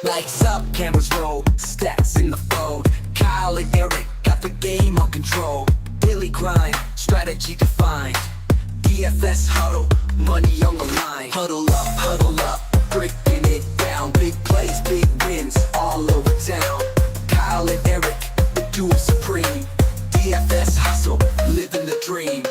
Lights up, cameras roll, stats in the fold. Kyle and Erik got the game on control. Daily grind, strategy defined. DFS huddle, money on the line. Huddle up, breaking it down. Big plays, big wins, all over town. Kyle and Erik, the duo supreme. DFS hustle, living the dream.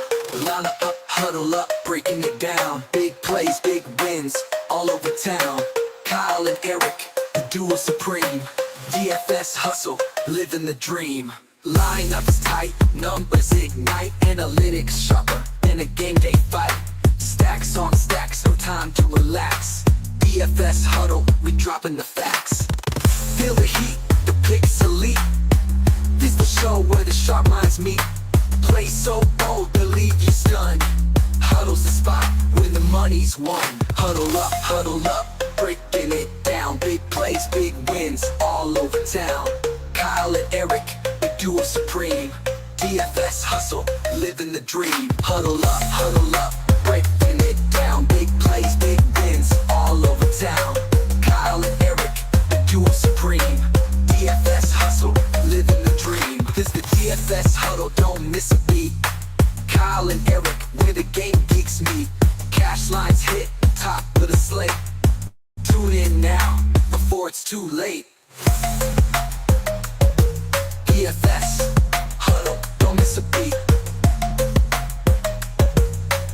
Line up, huddle up, breaking it down. Big plays, big wins, all over town. Kyle and Erik, the duo supreme. DFS hustle, living the dream. Lineups tight, numbers ignite. Analytics sharper than a game day fight. Stacks on stacks, no time to relax. DFS huddle, we dropping the facts. Feel the heat, the picks elite. This the show where the sharp minds meet. Play so bold, they'll leave you stunned. Huddle's the spot where the money's won. Huddle up, breaking it down. Big plays, big wins, all over town. Kyle and Erik, the duo supreme. DFS hustle, living the dream. Huddle up, breaking it down. Big plays, big wins, all over town. Kyle and Erik, the duo supreme. DFS hustle, living the dream. This the DFS huddle, don't miss a beat. Kyle and Erik, where the game geeks meet. Cash lines hit, top of the slate. Tune in now, before it's too late. DFS huddle, don't miss a beat.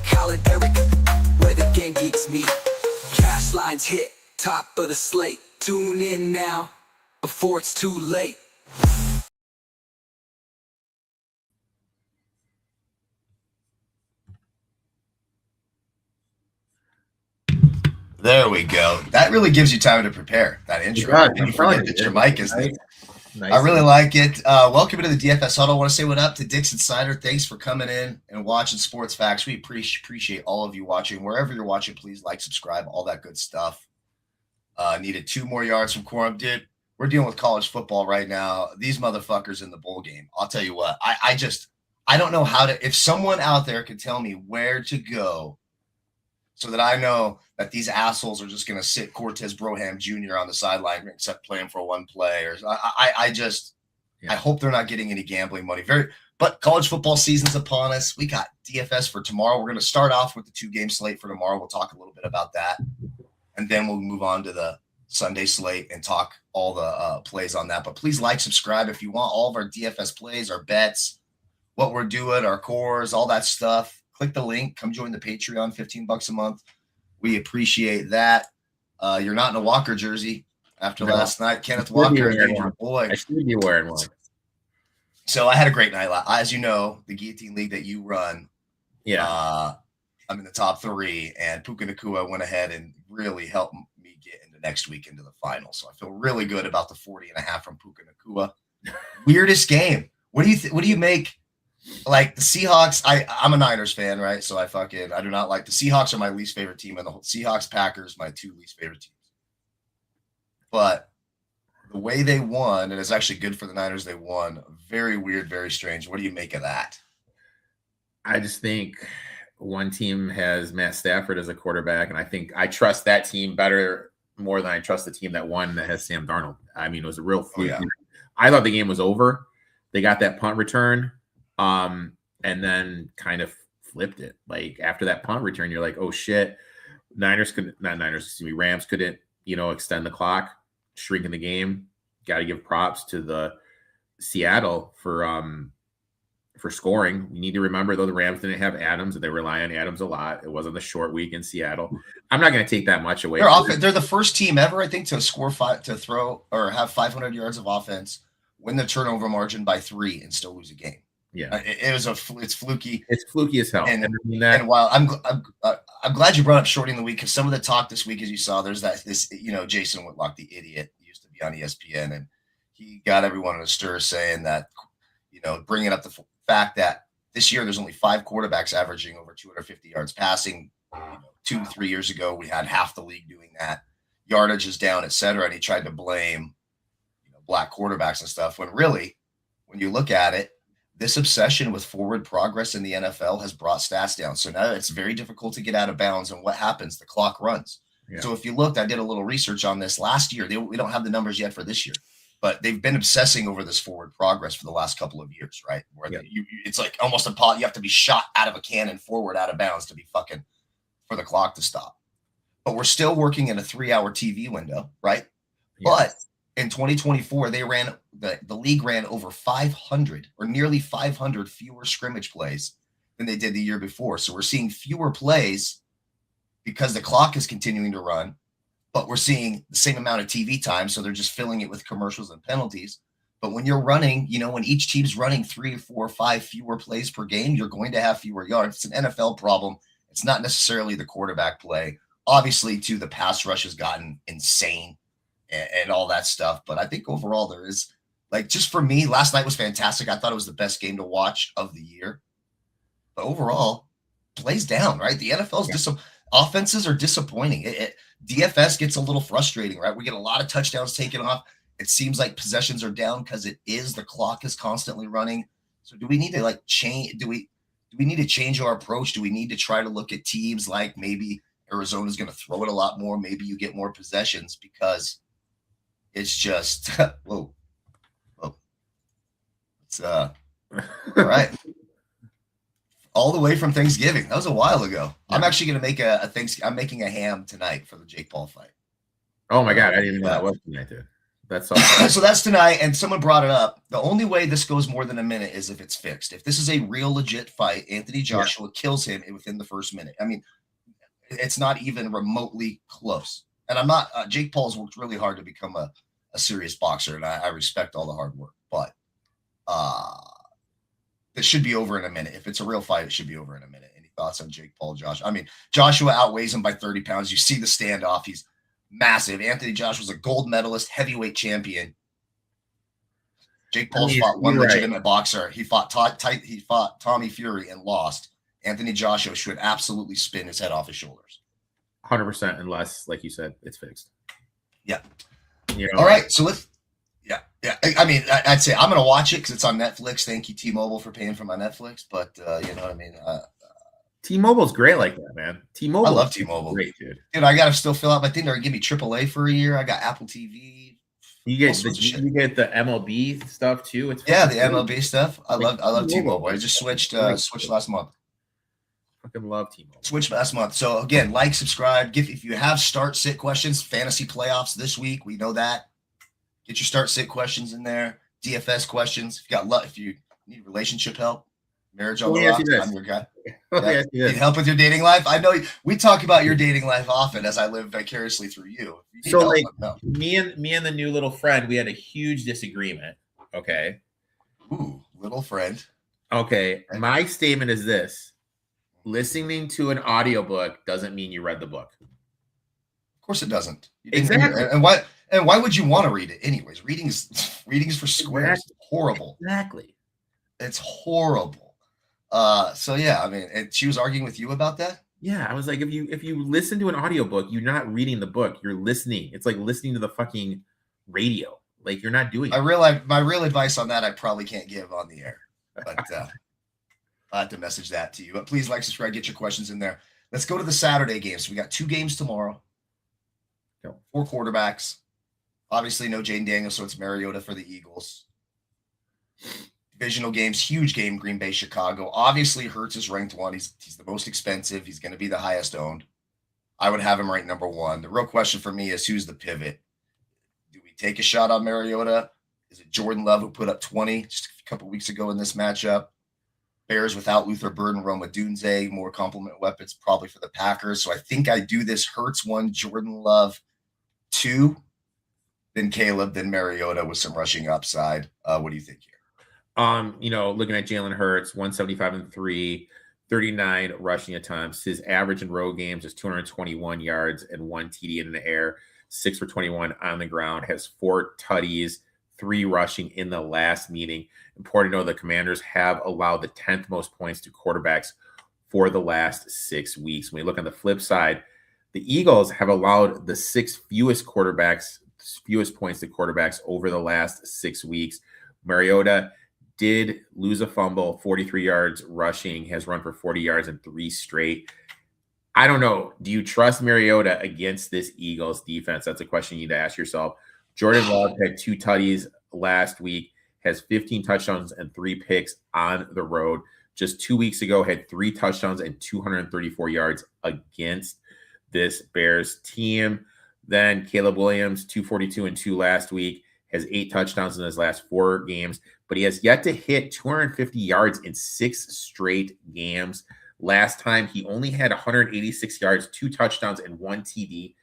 Kyle and Erik, where the game geeks meet. Cash lines hit, top of the slate. Tune in now, before it's too late. There we go. That really gives you time to prepare that intro. Yeah, And you forget that your mic is there. Nice. I really like it. Welcome to the DFS Huddle. I want to say what up to Dixon Sider. Thanks for coming in and watching Sports Facts. We appreciate all of you watching. Wherever you're watching, please like, subscribe, all that good stuff. Needed 2 more yards from quorum. Dude, we're dealing with college football right now. These motherfuckers in the bowl game. I'll tell you what. I don't know how to – if someone out there could tell me where to go so that I know that these assholes are just going to sit Cortez Broham Jr. on the sideline except playing for one play. Or I hope they're not getting any gambling money. But college football season's upon us. We got DFS for tomorrow. We're going to start off with the 2-game slate for tomorrow. We'll talk a little bit about that. And then we'll move on to the Sunday slate and talk all the plays on that. But please like, subscribe if you want all of our DFS plays, our bets, what we're doing, our cores, all that stuff. Click the link. Come join the Patreon, $15 a month. We appreciate that. You're not in a Walker jersey after last night. Kenneth Walker, your boy. I should be wearing one. So I had a great night. As you know, the Guillotine League that you run, I'm in the top 3, and Puka Nacua went ahead and really helped me get into next week into the final. So I feel really good about the 40.5 from Puka Nacua. Weirdest game. What do you make? Like the Seahawks, I'm a Niners fan, right? So I do not like the Seahawks. Are my least favorite team in the whole Seahawks, Packers, my 2 least favorite teams. But the way they won, and it's actually good for the Niners, they won. Very weird, very strange. What do you make of that? I just think one team has Matt Stafford as a quarterback, and I think I trust that team more than I trust the team that won that has Sam Darnold. I mean, it was a real fluke. Yeah. I thought the game was over. They got that punt return. And then kind of flipped it. Like after that punt return, you're like, oh shit, Rams couldn't, extend the clock, shrinking the game. Got to give props to the Seattle for scoring. You need to remember though, the Rams didn't have Adams and they rely on Adams a lot. It wasn't a short week in Seattle. I'm not going to take that much away. They're the first team ever, I think, to throw or have 500 yards of offense, win the turnover margin by 3 and still lose a game. Yeah, it's fluky. It's fluky as hell. And while I'm glad you brought up shorting the week, because some of the talk this week, as you saw, there's this Jason Whitlock, the idiot, he used to be on ESPN, and he got everyone in a stir saying that bringing up the fact that this year there's only 5 quarterbacks averaging over 250 yards passing. 2-3 years ago we had half the league doing that. Yardage is down, etc. And he tried to blame black quarterbacks and stuff, when really, when you look at it, this obsession with forward progress in the NFL has brought stats down. So now it's very difficult to get out of bounds. And what happens? The clock runs. Yeah. So if you looked, I did a little research on this last year. We don't have the numbers yet for this year, but they've been obsessing over this forward progress for the last couple of years, right? Where it's like almost you have to be shot out of a cannon forward out of bounds to be fucking for the clock to stop. But we're still working in a 3-hour TV window, right? But in 2024, they ran the league ran over 500 or nearly 500 fewer scrimmage plays than they did the year before. So we're seeing fewer plays because the clock is continuing to run, but we're seeing the same amount of TV time. So they're just filling it with commercials and penalties. But when you're running, when each team's running 3, 4, 5 fewer plays per game, you're going to have fewer yards. It's an NFL problem. It's not necessarily the quarterback play. Obviously, too, the pass rush has gotten insane and all that stuff. But I think overall there is, just for me, last night was fantastic. I thought it was the best game to watch of the year. But overall, plays down, right? The NFL's offenses are disappointing. DFS gets a little frustrating, right? We get a lot of touchdowns taken off. It seems like possessions are down because the clock is constantly running. So do we need to change? Do we need to change our approach? Do we need to try to look at teams like maybe Arizona's going to throw it a lot more? Maybe you get more possessions because it's just whoa. It's all right. All the way from Thanksgiving. That was a while ago. Yeah. I'm actually going to make I'm making a ham tonight for the Jake Paul fight. Oh my God. I didn't even know that was tonight, dude. That's all. So that's tonight. And someone brought it up. The only way this goes more than a minute is if it's fixed. If this is a real legit fight, Anthony Joshua kills him within the first minute. I mean, it's not even remotely close. And I'm not, Jake Paul's worked really hard to become a serious boxer. And I respect all the hard work, but, it should be over in a minute. If it's a real fight, it should be over in a minute. Any thoughts on Jake Paul, Josh? I mean, Joshua outweighs him by 30 pounds. You see the standoff. He's massive. Anthony Joshua's a gold medalist, heavyweight champion. Jake Paul's fought one legitimate boxer. He fought Tommy Fury and lost. Anthony Joshua should absolutely spin his head off his shoulders. 100%, unless, like you said, it's fixed. Yeah. All right. So let's. Yeah. I mean, I'd say I'm going to watch it because it's on Netflix. Thank you, T-Mobile, for paying for my Netflix. But you know what I mean? T-Mobile's great like that, man. T-Mobile. I love T-Mobile. Great, dude. Dude, I got to still fill out my thing. They're going to give me AAA for a year. I got Apple TV. You get the MLB stuff, too? The MLB stuff. I love T-Mobile. I just switched last month. Fucking love T-Mobile. Switched last month. So, again, subscribe. If you have start-sit questions, fantasy playoffs this week, we know that. Get your start-sit questions in there. DFS questions. If you need relationship help, marriage on the rocks, I'm your guy. Need help with your dating life? I know we talk about your dating life often as I live vicariously through you. So, me and the new little friend, we had a huge disagreement. Okay. Ooh, little friend. Okay. My statement is this: listening to an audiobook doesn't mean you read the book. Of course, it doesn't. Exactly. And why would you want to read it anyways? Reading is for squares. Exactly. It's horrible. Exactly. It's horrible. So yeah, I mean, and she was arguing with you about that? Yeah, I was like, if you listen to an audiobook, you're not reading the book, you're listening. It's like listening to the fucking radio. Like, you're not doing it. My real advice on that I probably can't give on the air. But I'll have to message that to you. But please subscribe, get your questions in there. Let's go to the Saturday games. We got 2 games tomorrow. 4 quarterbacks. Obviously, no Jaden Daniels, so it's Mariota for the Eagles. Divisional games, huge game, Green Bay, Chicago. Obviously, Hurts is ranked 1. He's the most expensive. He's going to be the highest owned. I would have him ranked number 1. The real question for me is, who's the pivot? Do we take a shot on Mariota? Is it Jordan Love, who put up 20 just a couple weeks ago in this matchup? Bears without Luther Burden, Roma Dunze, more complement weapons probably for the Packers. So I think I do this Hurts 1, Jordan Love 2, then Caleb, then Mariota with some rushing upside. What do you think here? Looking at Jalen Hurts, 175-3, 39 rushing attempts. His average in road games is 221 yards and 1 TD in the air, 6 for 21 on the ground, has 4 tutties, 3 rushing in the last meeting. Important to know the Commanders have allowed the 10th most points to quarterbacks for the last 6 weeks. When we look on the flip side, the Eagles have allowed the 6th fewest points to quarterbacks over the last 6 weeks. Mariota did lose a fumble, 43 yards rushing, has run for 40 yards in 3 straight. I don't know. Do you trust Mariota against this Eagles defense? That's a question you need to ask yourself. Jordan Love had 2 tutties last week, has 15 touchdowns and 3 picks on the road. Just 2 weeks ago, had 3 touchdowns and 234 yards against this Bears team. Then Caleb Williams, 242 and 2 last week, has 8 touchdowns in his last 4 games, but he has yet to hit 250 yards in 6 straight games. Last time, he only had 186 yards, 2 touchdowns, and 1 TD.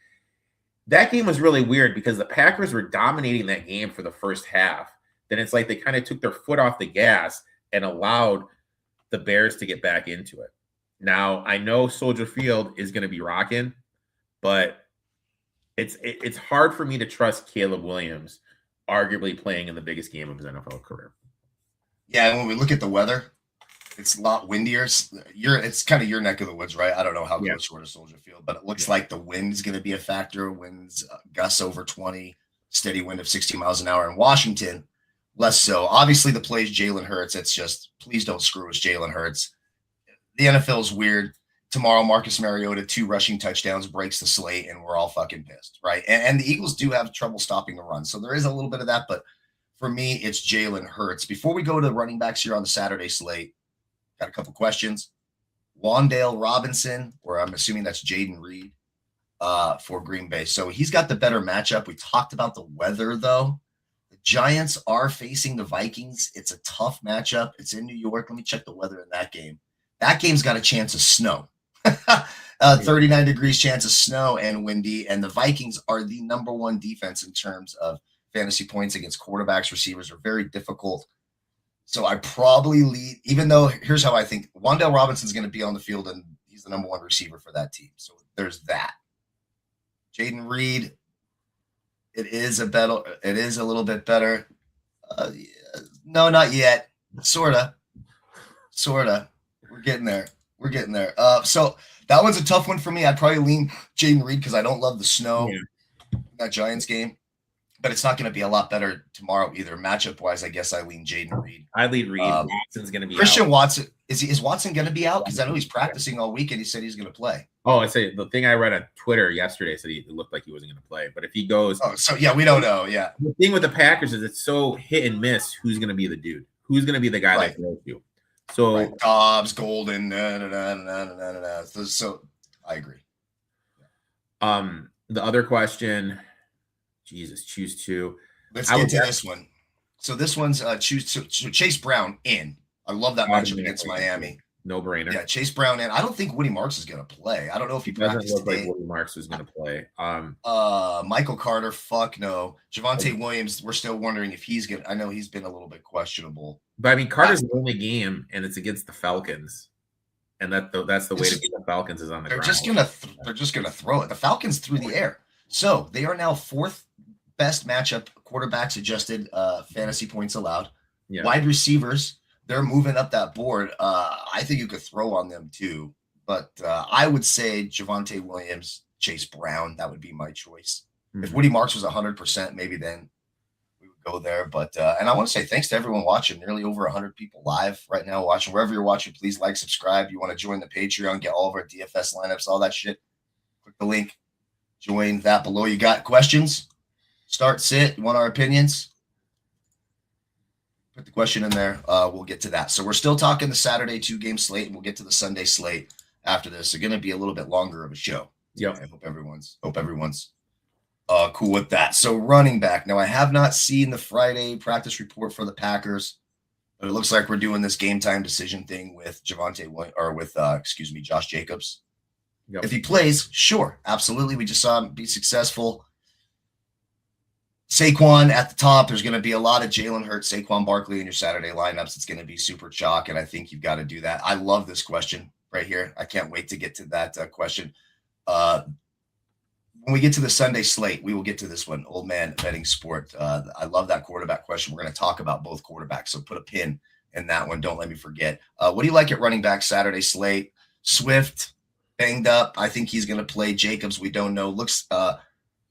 That game was really weird because the Packers were dominating that game for the first half. Then it's like they kind of took their foot off the gas and allowed the Bears to get back into it. Now, I know Soldier Field is going to be rocking, but it's hard for me to trust Caleb Williams, arguably playing in the biggest game of his NFL career. Yeah, and when we look at the weather, it's a lot windier. It's kind of your neck of the woods, right? I don't know how close you are to Soldier Field, but it looks like the wind's going to be a factor. Winds gusts over 20, steady wind of 60 miles an hour. In Washington, less so. Obviously, the play is Jalen Hurts. It's just, please don't screw us, Jalen Hurts. The NFL is weird. Tomorrow, Marcus Mariota, 2 rushing touchdowns, breaks the slate, and we're all fucking pissed, right? And the Eagles do have trouble stopping the run. So there is a little bit of that, but for me, it's Jalen Hurts. Before we go to the running backs here on the Saturday slate, got a couple questions. Wan'Dale Robinson, or I'm assuming that's Jaden Reed for Green Bay. So he's got the better matchup. We talked about the weather, though. The Giants are facing the Vikings. It's a tough matchup. It's in New York. Let me check the weather in that game. That game's got a chance of snow. 39 degrees chance of snow and windy. And the Vikings are the number 1 defense in terms of fantasy points against quarterbacks. Receivers are very difficult. So I probably lead, even though here's how I think Wan'Dale Robinson's going to be on the field and he's the number 1 receiver for that team. So there's that. Jaden Reed, it is a little bit better. No, not yet. Sorta. We're getting there. So that one's a tough one for me. I'd probably lean Jaden Reed because I don't love the snow in that Giants game. But it's not going to be a lot better tomorrow either. Matchup wise, I guess I lean Jaden Reed. I lead Reed. Watson's going to be Christian out. Watson. Is Watson going to be out? Because I know he's practicing all week and he said he's going to play. Oh, I say the thing I read on Twitter yesterday said it looked like he wasn't going to play. But if he goes, we don't know. Yeah. The thing with the Packers is it's so hit and miss. Who's going to be the dude? Who's going to be the guy that throws you? So Dobbs, Golden, So I agree. The other question. Jesus, choose 2. Let's get to this one. So this one's choose 2. So Chase Brown in. I love that matchup against Miami. No brainer. Yeah, Chase Brown in. I don't think Woody Marks is going to play. I don't know if he practiced doesn't look today. like Woody Marks is going to play. Michael Carter, fuck no. Javonte Williams, we're still wondering if he's going to. I know he's been a little bit questionable. But I mean, Carter's the only game, and it's against the Falcons. And that's the way to beat the Falcons is on the ground. They're just gonna throw it. The Falcons through the air. So they are now 4th best matchup, quarterbacks adjusted fantasy points allowed. Yeah. Wide receivers, they're moving up that board. I think you could throw on them too, but I would say Javonte Williams, Chase Brown, that would be my choice. Mm-hmm. If Woody Marks was 100%, maybe then we would go there. But and I want to say thanks to everyone watching. Nearly over 100 people live right now watching. Wherever you're watching, please like, subscribe. You want to join the Patreon, get all of our DFS lineups, all that shit. Click the link, join that below. You got questions? Start, sit. You want our opinions? Put the question in there. We'll get to that. So we're still talking the Saturday 2-game slate, and we'll get to the Sunday slate after this. It's going to be a little bit longer of a show. Yeah. I hope everyone's cool with that. So running back. Now I have not seen the Friday practice report for the Packers, but it looks like we're doing this game time decision thing with Josh Jacobs. Yep. If he plays, sure, absolutely. We just saw him be successful. Saquon at the top. There's going to be a lot of Jalen Hurts, Saquon Barkley in your Saturday lineups. It's going to be super chalk, and I think you've got to do that. I love this question right here. I can't wait to get to that question. When we get to the Sunday slate, we will get to this one. Old man betting sport. I love that quarterback question. We're going to talk about both quarterbacks, so put a pin in that one. Don't let me forget. What do you like at running back Saturday slate? Swift, banged up. I think he's going to play. Jacobs, we don't know. Looks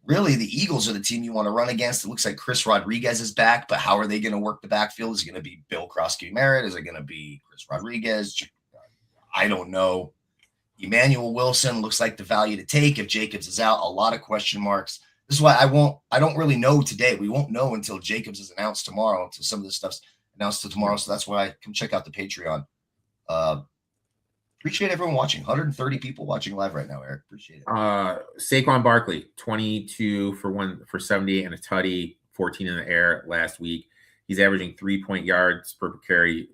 really the Eagles are the team you want to run against. It looks like Chris Rodriguez is back, but how are they going to work the backfield? Is it going to be Bill Krosky-Merritt? Is it going to be Chris Rodriguez? I don't know. Emmanuel Wilson looks like the value to take if Jacobs is out. A lot of question marks. This is why I don't really know today. We won't know until Jacobs is announced tomorrow, until some of this stuff's announced tomorrow. So that's why I come check out the Patreon. Appreciate everyone watching. 130 people watching live right now, Erik. Appreciate it. Saquon Barkley, 22 for 78 and a tutty, 14 in the air last week. He's averaging 3 yards per carry,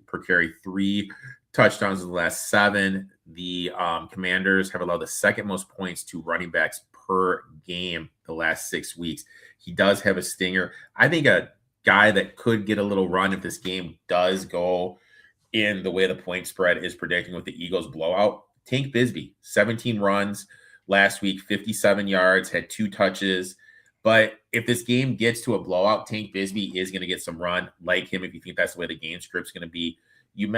3 touchdowns in the last 7. The Commanders have allowed the second most points to running backs per game the last 6 weeks. He does have a stinger. I think a guy that could get a little run if this game does go in the way the point spread is predicting with the Eagles blowout. Tank Bigsby, 17 runs last week, 57 yards, had 2 touches. But if this game gets to a blowout, Tank Bigsby is going to get some run. Like him, if you think that's the way the game script's going to be. You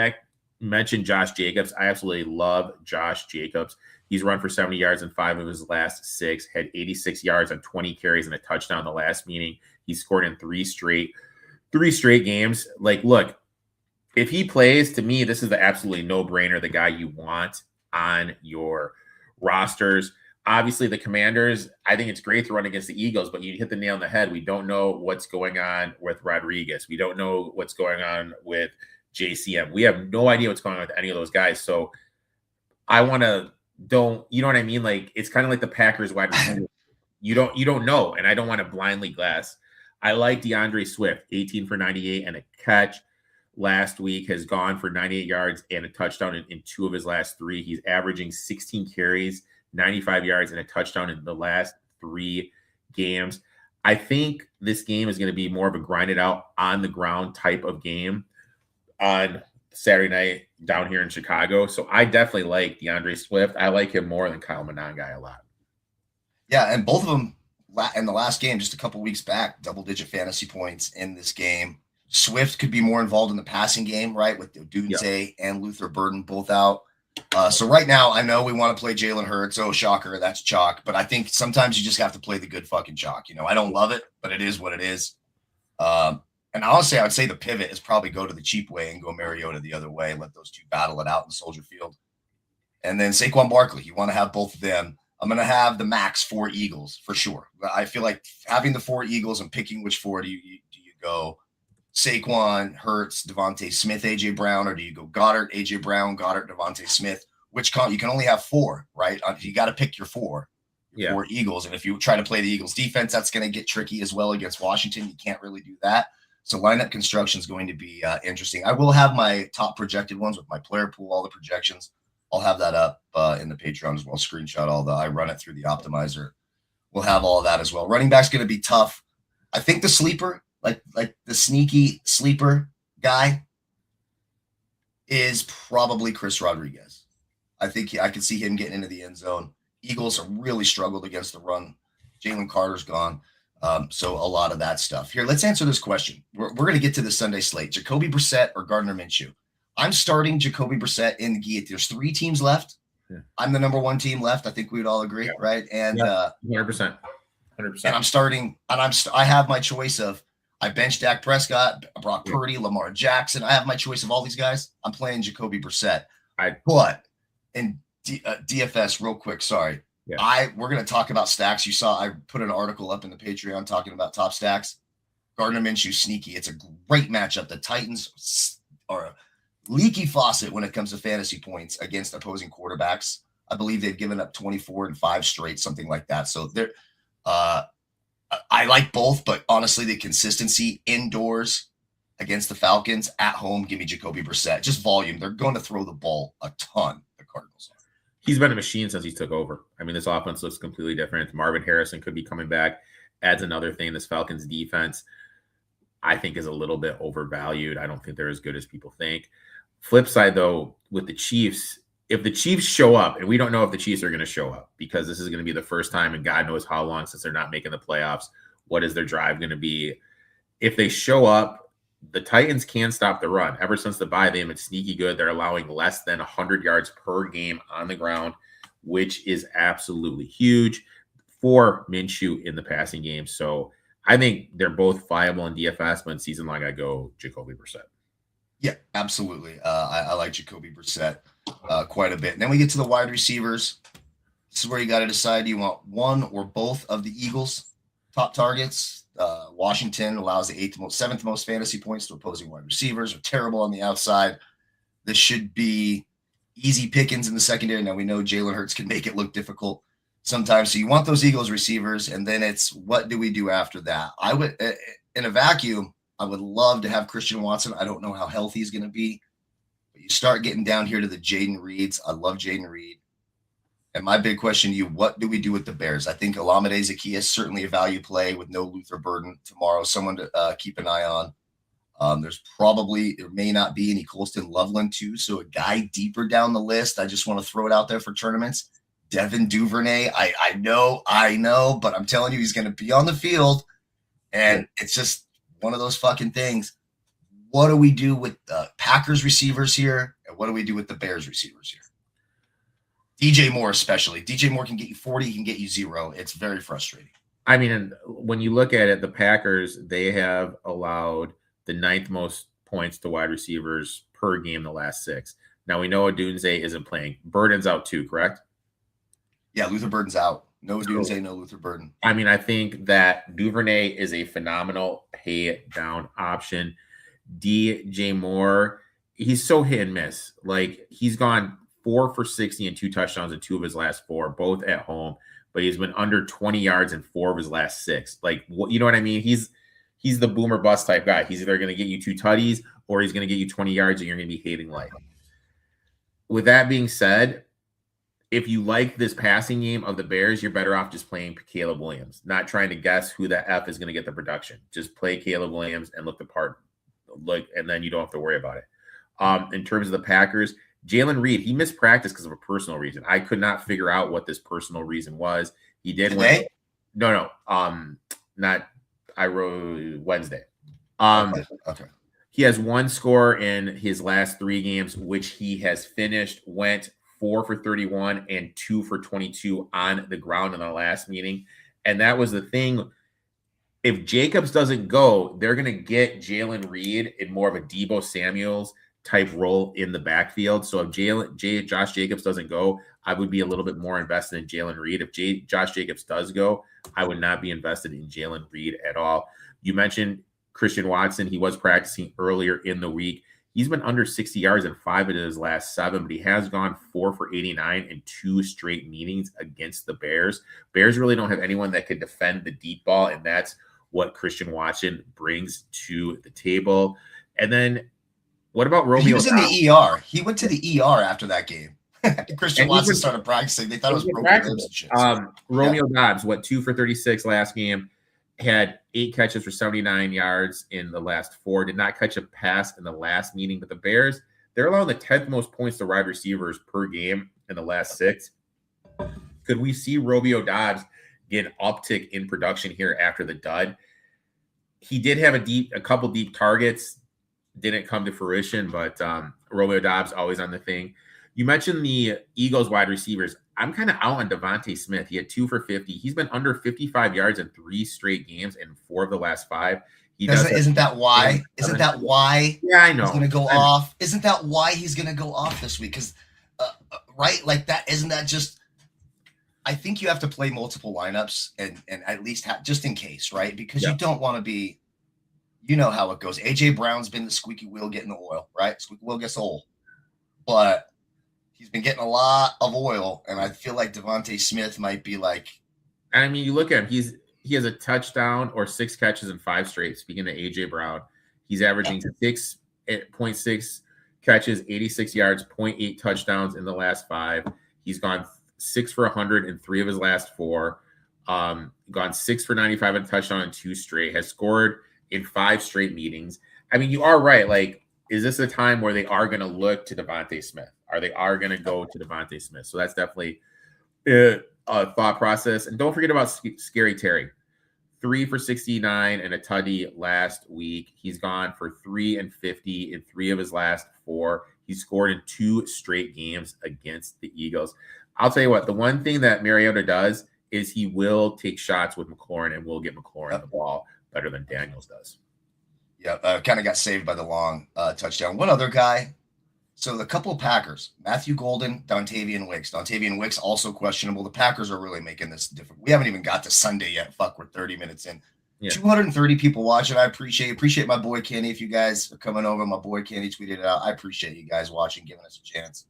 mentioned Josh Jacobs. I absolutely love Josh Jacobs. He's run for 70 yards in 5 of his last 6, had 86 yards on 20 carries and a touchdown the last meeting. He scored in 3 straight games. Like, look, if he plays, to me, this is the absolutely no-brainer, the guy you want on your rosters. Obviously, the Commanders, I think it's great to run against the Eagles, but you hit the nail on the head. We don't know what's going on with Rodriguez. We don't know what's going on with JCM. We have no idea what's going on with any of those guys. So I want to you know what I mean? Like, it's kind of like the Packers wide receiver. You don't know, and I don't want to blindly glass. I like DeAndre Swift, 18 for 98 and a catch last week, has gone for 98 yards and a touchdown in 2 of his last 3. He's averaging 16 carries, 95 yards, and a touchdown in the last 3 games. I think this game is going to be more of a grinded out on the ground type of game on Saturday night down here in Chicago. So I definitely like DeAndre Swift. I like him more than Kyle Monangai a lot. Yeah, and both of them in the last game, just a couple weeks back, double-digit fantasy points in this game. Swift could be more involved in the passing game, right, with Odunze and Luther Burden both out. So right now, I know we want to play Jalen Hurts. Oh, shocker, that's chalk. But I think sometimes you just have to play the good fucking chalk. You know, I don't love it, but it is what it is. And honestly, I would say the pivot is probably go to the cheap way and go Mariota the other way. Let those two battle it out in Soldier Field. And then Saquon Barkley, you want to have both of them. I'm going to have the max 4 Eagles for sure. I feel like having the 4 Eagles and picking which 4 do you go Saquon, Hurts, Devontae Smith, A.J. Brown, or do you go Goddard, A.J. Brown, Goddard, Devontae Smith? Which you can only have 4, right? You got to pick your 4 Eagles. And if you try to play the Eagles defense, that's going to get tricky as well against Washington. You can't really do that. So lineup construction is going to be interesting. I will have my top projected ones with my player pool, all the projections. I'll have that up in the Patreon as well. Screenshot I run it through the optimizer. We'll have all of that as well. Running back's going to be tough. I think the sleeper, like the sneaky sleeper guy, is probably Chris Rodriguez. I think I could see him getting into the end zone. Eagles have really struggled against the run. Jalen Carter's gone. So a lot of that stuff. Here, let's answer this question. We're going to get to the Sunday slate. Jacoby Brissett or Gardner Minshew? I'm starting Jacoby Brissett in the Geet. There's 3 teams left. Yeah. I'm the number 1 team left. I think we would all agree, right? And 100%. And I'm starting, and I have my choice of I benched Dak Prescott, Brock Purdy, Lamar Jackson. I have my choice of all these guys. I'm playing Jacoby Brissett. But in DFS, real quick, sorry. Yeah. We're going to talk about stacks. You saw I put an article up in the Patreon talking about top stacks. Gardner Minshew, sneaky. It's a great matchup. The Titans are a leaky faucet when it comes to fantasy points against opposing quarterbacks. I believe they've given up 24 and 5 straight, something like that. So they're I like both, but honestly, the consistency indoors against the Falcons, at home, give me Jacoby Brissett. Just volume. They're going to throw the ball a ton, the Cardinals are. He's been a machine since he took over. I mean, this offense looks completely different. Marvin Harrison could be coming back. Adds another thing. This Falcons defense, I think, is a little bit overvalued. I don't think they're as good as people think. Flip side, though, with the Chiefs, if the Chiefs show up, and we don't know if the Chiefs are going to show up because this is going to be the first time in God knows how long since they're not making the playoffs. What is their drive going to be? If they show up, the Titans can stop the run. Ever since the bye, they've been sneaky good. They're allowing less than 100 yards per game on the ground, which is absolutely huge for Minshew in the passing game. So I think they're both viable in DFS, but in season long, I go Jacoby Brissett. Yeah, absolutely. I like Jacoby Brissett. quite a bit. And then we get to the wide receivers. This is where you got to decide, do you want one or both of the Eagles' top targets? Washington allows the seventh most fantasy points to opposing wide receivers, are terrible on the outside. This should be easy pickings in the secondary. Now we know Jalen Hurts can make it look difficult sometimes. So you want those Eagles receivers, and then it's what do we do after that? I would, in a vacuum, I would love to have Christian Watson. I don't know how healthy he's going to be. But you start getting down here to the Jaden Reeds. I love Jaden Reed. And my big question to you, what do we do with the Bears? I think Olamide Zaccheaus is certainly a value play with no Luther Burden tomorrow, someone to keep an eye on. There may not be any Colston Loveland too. So a guy deeper down the list, I just want to throw it out there for tournaments. Devin Duvernay, I know, but I'm telling you, he's going to be on the field. And it's just one of those fucking things. What do we do with the Packers receivers here? And what do we do with the Bears receivers here? DJ Moore especially. DJ Moore can get you 40, he can get you 0. It's very frustrating. I mean, when you look at it, the Packers, they have allowed the 9th most points to wide receivers per game the last 6. Now we know Odunze isn't playing. Burden's out too, correct? Yeah, Luther Burden's out. No Odunze, no Luther Burden. I mean, I think that Duvernay is a phenomenal pay down option. DJ Moore, he's so hit and miss. Like, he's gone 4 for 60 and 2 touchdowns in 2 of his last 4, both at home. But he's been under 20 yards in 4 of his last 6. Like, you know what I mean? He's the boomer bust type guy. He's either going to get you 2 tutties or he's going to get you 20 yards and you're going to be hating life. With that being said, if you like this passing game of the Bears, you're better off just playing Caleb Williams, not trying to guess who the F is going to get the production. Just play Caleb Williams and look the part, and then you don't have to worry about it. In terms of the Packers, Jalen Reed, he missed practice because of a personal reason. I could not figure out what this personal reason was. He did Today? I wrote Wednesday. Okay. He has 1 score in his last 3 games, which he has finished, went 4 for 31 and 2 for 22 on the ground in the last meeting. And that was the thing. If Jacobs doesn't go, they're going to get Jalen Reed in more of a Deebo Samuels type role in the backfield. So if Josh Jacobs doesn't go, I would be a little bit more invested in Jalen Reed. If Josh Jacobs does go, I would not be invested in Jalen Reed at all. You mentioned Christian Watson. He was practicing earlier in the week. He's been under 60 yards in 5 of his last 7, but he has gone 4 for 89 in 2 straight meetings against the Bears. Bears really don't have anyone that can defend the deep ball, and that's what Christian Watson brings to the table. And then what about Romeo? He was in the ER. He went to the ER after that game. Christian Watson started practicing. They thought it was broken ribs and shit. Romeo Dobbs, 2 for 36 last game, had 8 catches for 79 yards in the last 4, did not catch a pass in the last meeting. But the Bears, they're allowing the 10th most points to wide receivers per game in the last 6. Could we see Romeo Dobbs get an uptick in production here after the dud? He did have a couple deep targets, didn't come to fruition, but Romeo Dobbs always on the thing. You mentioned the Eagles wide receivers. I'm kind of out on Devontae Smith. He had 2 for 50. He's been under 55 yards in 3 straight games in 4 of the last 5. Isn't that why? Yeah, I know. He's going to go off. Isn't that why he's going to go off this week? Because, right, like that. Isn't that just? I think you have to play multiple lineups and at least just in case, right? Because you don't want to be. You know how it goes. AJ Brown's been the squeaky wheel getting the oil, right? Squeaky wheel gets the oil, but he's been getting a lot of oil, and I feel like Devontae Smith might be like. I mean, you look at him; he has a touchdown or 6 catches in 5 straight. Speaking of AJ Brown, he's averaging 6.6 catches, 86 yards, 0.8 touchdowns in the last 5. He's gone 6 for 100 in 3 of his last 4. Gone 6 for 95 and touchdown in 2 straight. Has scored in 5 straight meetings. I mean, you are right. Like, is this a time where they are going to look to Devontae Smith? They are going to go to Devontae Smith. So that's definitely a thought process. And don't forget about Scary Terry. 3 for 69 and a tutty last week. He's gone for 3 and 50 in 3 of his last 4. He scored in 2 straight games against the Eagles. I'll tell you what, the one thing that Mariota does is he will take shots with McLaurin and will get McLaurin the ball better than Daniels does. Yeah, kind of got saved by the long touchdown. One other guy, So the couple of Packers, Matthew Golden, Dontavian Wicks. Dontavian Wicks also questionable. The Packers are really making this different. We haven't even got to Sunday yet. Fuck, we're 30 minutes in. Yeah. 230 people watching. I appreciate my boy Kenny. If you guys are coming over, my boy Kenny tweeted it out. I appreciate you guys watching, giving us a chance.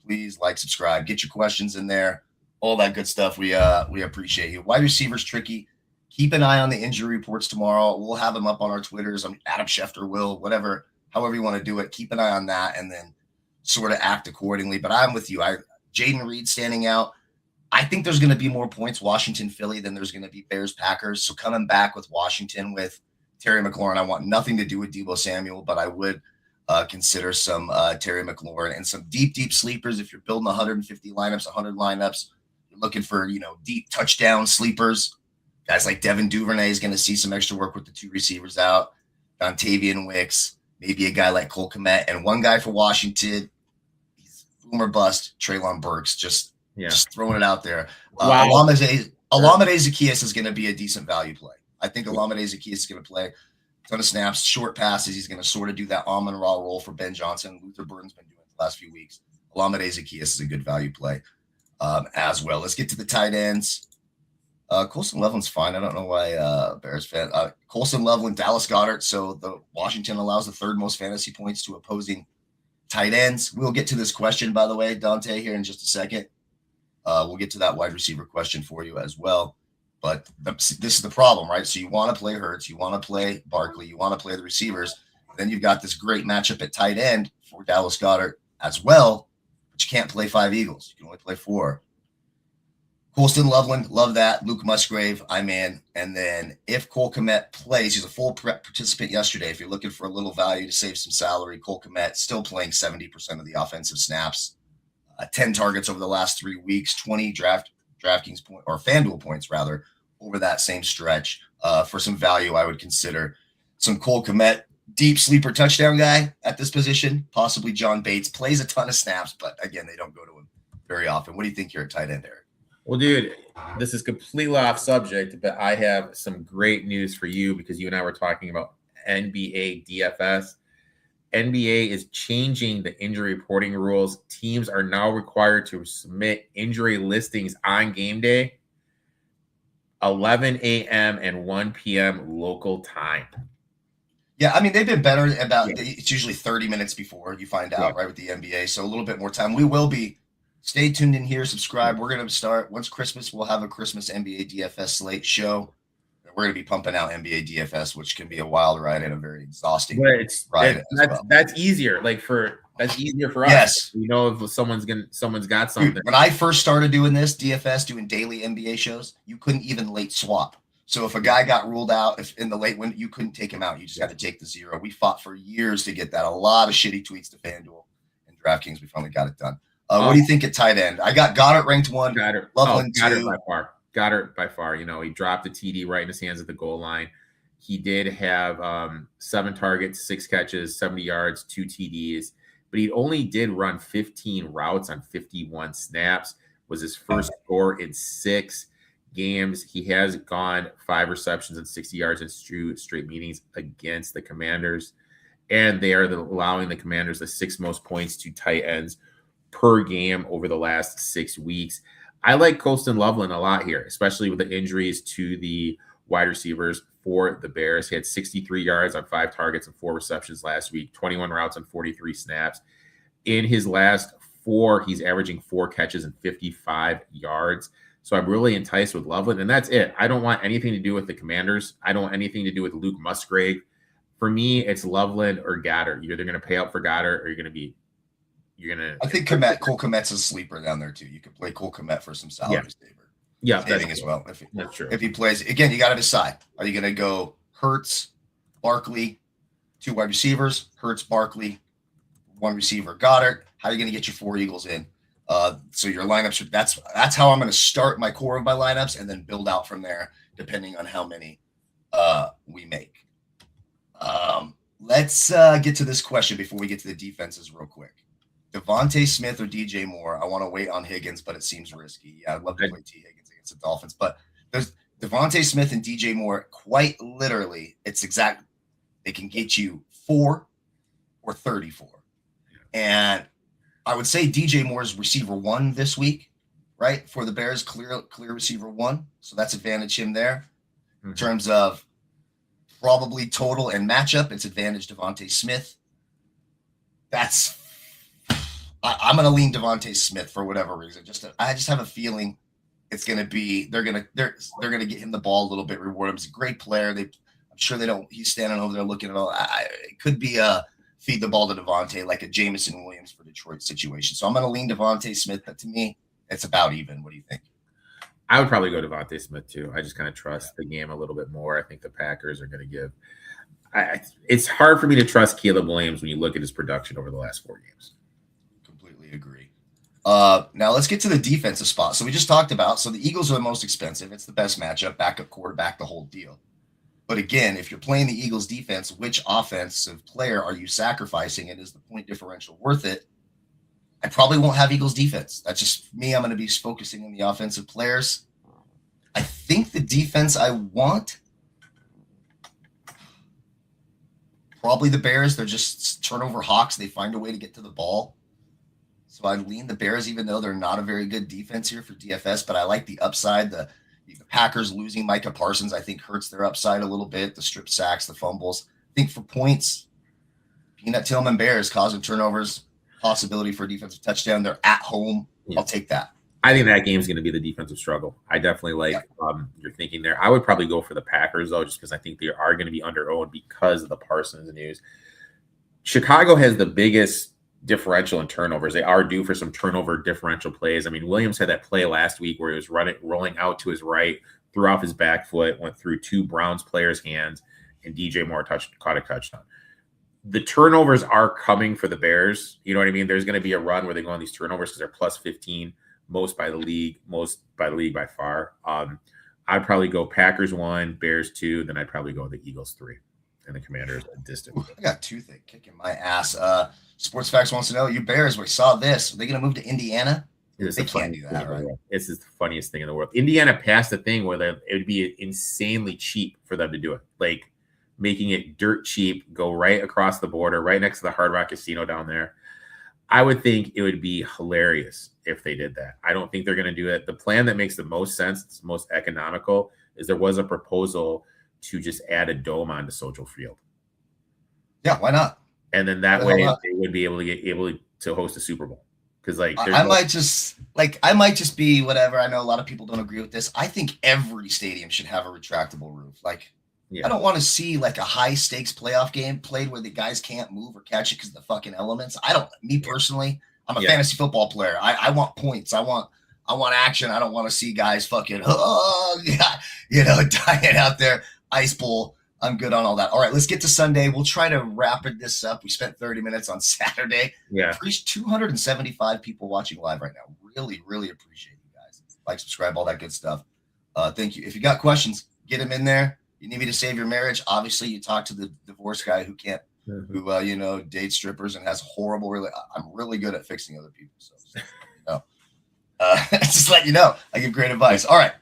Please like, subscribe, get your questions in there, all that good stuff. We appreciate you. Wide receivers tricky. Keep an eye on the injury reports tomorrow. We'll have them up on our Twitters. Adam Schefter will, whatever, however you want to do it. Keep an eye on that and then sort of act accordingly. But I'm with you. Jaden Reed standing out. I think there's going to be more points Washington Philly than there's going to be Bears Packers. So coming back with Washington with Terry McLaurin, I want nothing to do with Deebo Samuel, but I would consider some Terry McLaurin and some deep sleepers. If you're building 150 lineups, 100 lineups, you're looking for deep touchdown sleepers. Guys like Devin Duvernay is going to see some extra work with the two receivers out. Dontavian Wicks, maybe a guy like Cole Kmet, and one guy for Washington. He's boom or bust. Treylon Burks, just throwing it out there. Wow. Olamide Zaccheaus is going to be a decent value play. I think Olamide Zaccheaus is going to play a ton of snaps, short passes. He's going to sort of do that Amon-Ra role for Ben Johnson. Luther Burden's been doing it the last few weeks. Olamide Zaccheaus is a good value play as well. Let's get to the tight ends. Colson Loveland's fine. I don't know why Bears fan. Colson Loveland, Dallas Goedert. So the Washington allows the third most fantasy points to opposing tight ends. We'll get to this question, by the way, Dante, here in just a second. We'll get to that wide receiver question for you as well. But this is the problem, right? So you want to play Hurts, you want to play Barkley, you want to play the receivers. Then you've got this great matchup at tight end for Dallas Goedert as well, but you can't play 5 Eagles. You can only play 4. Colston Loveland, love that. Luke Musgrave, I'm in. And then if Cole Kmet plays, he's a full participant yesterday. If you're looking for a little value to save some salary, Cole Kmet still playing 70% of the offensive snaps. 10 targets over the last 3 weeks, 20 DraftKings point or FanDuel points rather over that same stretch. For some value, I would consider some Cole Kmet, deep sleeper touchdown guy at this position. Possibly John Bates plays a ton of snaps, but again, they don't go to him very often. What do you think here at tight end, Erik? Well, dude, this is completely off subject, but I have some great news for you because you and I were talking about NBA DFS. NBA is changing the injury reporting rules. Teams are now required to submit injury listings on game day, 11 a.m. and 1 p.m. local time. Yeah, I mean, they've been better about it's usually 30 minutes before you find out, right, with the NBA. So a little bit more time. We will be. Stay tuned in here. Subscribe. We're going to start. Once Christmas, we'll have a Christmas NBA DFS slate show. We're going to be pumping out NBA DFS, which can be a wild ride and a very exhausting ride. That's easier. That's easier for us. Yes. You know, if someone's got something. Dude, when I first started doing this DFS, doing daily NBA shows, you couldn't even late swap. So if a guy got ruled out in the late window, you couldn't take him out. You just had to take the 0. We fought for years to get that. A lot of shitty tweets to FanDuel and DraftKings. We finally got it done. What do you think at tight end? I got Goddard ranked 1. Loveland 2. Goddard by far. You know, he dropped the TD right in his hands at the goal line. He did have 7 targets, 6 catches, 70 yards, 2 TDs, but he only did run 15 routes on 51 snaps. Was his first score in 6 games. He has gone 5 receptions and 60 yards in straight meetings against the Commanders, and they are allowing the Commanders the 6th most points to tight ends per game over the last 6 weeks. I like Colston Loveland a lot here, especially with the injuries to the wide receivers for the Bears. He had 63 yards on 5 targets and 4 receptions last week, 21 routes on 43 snaps. In his last 4, he's averaging 4 catches and 55 yards. So I'm really enticed with Loveland, and that's it. I don't want anything to do with the Commanders. I don't want anything to do with Luke Musgrave. For me, it's Loveland or Goddard. You're either going to pay up for Goddard or you're going to. I think Cole Kmet's a sleeper down there too. You could play Cole Kmet for some salary saving as well. That's true. If he plays again, you got to decide: are you going to go Hurts, Barkley, 2 wide receivers, Hurts, Barkley, 1 receiver, Goddard? How are you going to get your 4 Eagles in? So your lineups. That's how I'm going to start my core of my lineups, and then build out from there, depending on how many we make. Let's get to this question before we get to the defenses real quick. Devontae Smith or DJ Moore? I want to wait on Higgins, but it seems risky. Yeah, I'd love to play T. Higgins against the Dolphins, but there's Devontae Smith and DJ Moore. Quite literally, they can get you 4 or 34. And I would say DJ Moore's receiver 1 this week, right? For the Bears, clear receiver 1. So that's advantage him there. In terms of probably total and matchup, it's advantage Devontae Smith. I'm going to lean Devontae Smith for whatever reason. I just have a feeling it's going to be they're going to get him the ball a little bit, reward him. He's a great player. I'm sure they don't. He's standing over there looking at all. It could be feed the ball to Devontae like a Jameson Williams for Detroit situation. So I'm going to lean Devontae Smith, but to me, it's about even. What do you think? I would probably go Devontae Smith too. I just kind of trust the game a little bit more. I think the Packers are going to give. It's hard for me to trust Caleb Williams when you look at his production over the last 4 games. Completely agree. Now let's get to the defensive spot. So we just talked about. So the Eagles are the most expensive. It's the best matchup, backup quarterback, the whole deal. But again, if you're playing the Eagles defense, which offensive player are you sacrificing? And is the point differential worth it? I probably won't have Eagles defense. That's just me. I'm going to be focusing on the offensive players. I think the defense I want, probably the Bears. They're just turnover hawks. They find a way to get to the ball. So I lean the Bears, even though they're not a very good defense here for DFS, but I like the upside. The Packers losing Micah Parsons, I think, hurts their upside a little bit. The strip sacks, the fumbles. I think for points, Peanut Tillman Bears causing turnovers, possibility for a defensive touchdown. They're at home. Yeah. I'll take that. I think that game's going to be the defensive struggle. I definitely like your thinking there. I would probably go for the Packers, though, just because I think they are going to be under-owned because of the Parsons news. Chicago has the biggest differential in turnovers. They are due for some turnover differential plays. I mean, Williams had that play last week where he was rolling out to his right, threw off his back foot, went through 2 Browns players' hands, and DJ Moore caught a touchdown. The turnovers are coming for the Bears. You know what I mean? There's going to be a run where they go on these turnovers because they're plus 15, most by the league by far. I'd probably go Packers 1, Bears 2, then I'd probably go the Eagles 3, and the Commanders a distant. I got toothache kicking my ass. Sports Facts wants to know, you Bears, we saw this. Are they going to move to Indiana? They can't do that, right? This is the funniest thing in the world. Indiana passed a thing where it would be insanely cheap for them to do it. Like making it dirt cheap, go right across the border, right next to the Hard Rock Casino down there. I would think it would be hilarious if they did that. I don't think they're going to do it. The plan that makes the most sense, it's most economical, is there was a proposal to just add a dome onto Soldier Field. Yeah, why not? And then that way they would be able to host a Super Bowl. Because I might just be whatever. I know a lot of people don't agree with this. I think every stadium should have a retractable roof. I don't want to see like a high stakes playoff game played where the guys can't move or catch it because of the fucking elements. Me personally, I'm a fantasy football player. I want points. I want action. I don't want to see guys fucking dying out there. Ice bowl. I'm good on all that. All right, let's get to Sunday. We'll try to wrap this up. We spent 30 minutes on Saturday. Yeah. 275 people watching live right now. Really, really appreciate you guys. Like, subscribe, all that good stuff. Thank you. If you got questions, get them in there. You need me to save your marriage? Obviously, you talk to the divorce guy who can't, dates strippers and has horrible. I'm really good at fixing other people. So, just let you know, I give great advice. All right.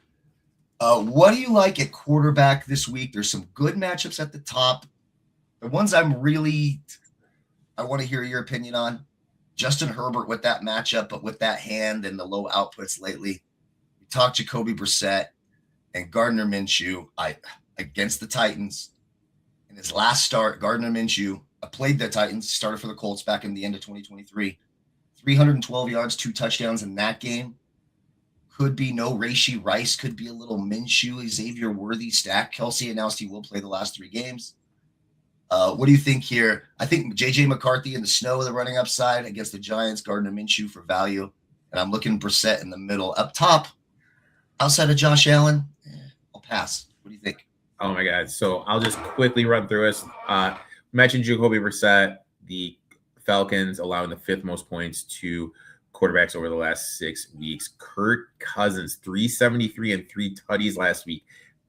What do you like at quarterback this week? There's some good matchups at the top. The ones I want to hear your opinion on. Justin Herbert with that matchup, but with that hand and the low outputs lately. We talked Jacoby Brissett and Gardner Minshew against the Titans. In his last start, Gardner Minshew played the Titans, started for the Colts back in the end of 2023. 312 yards, 2 touchdowns in that game. Could be no Rashee Rice, could be a little Minshew, Xavier Worthy stack. Kelsey announced he will play the last 3 games. What do you think here? I think J.J. McCarthy in the snow, the running upside against the Giants, Gardner Minshew for value. And I'm looking Brissett in the middle. Up top, outside of Josh Allen, I'll pass. What do you think? Oh, my God. So I'll just quickly run through this. Mentioned Jacoby Brissett, the Falcons allowing the 5th most points to quarterbacks over the last 6 weeks. Kirk Cousins, 373 and 3 tutties last week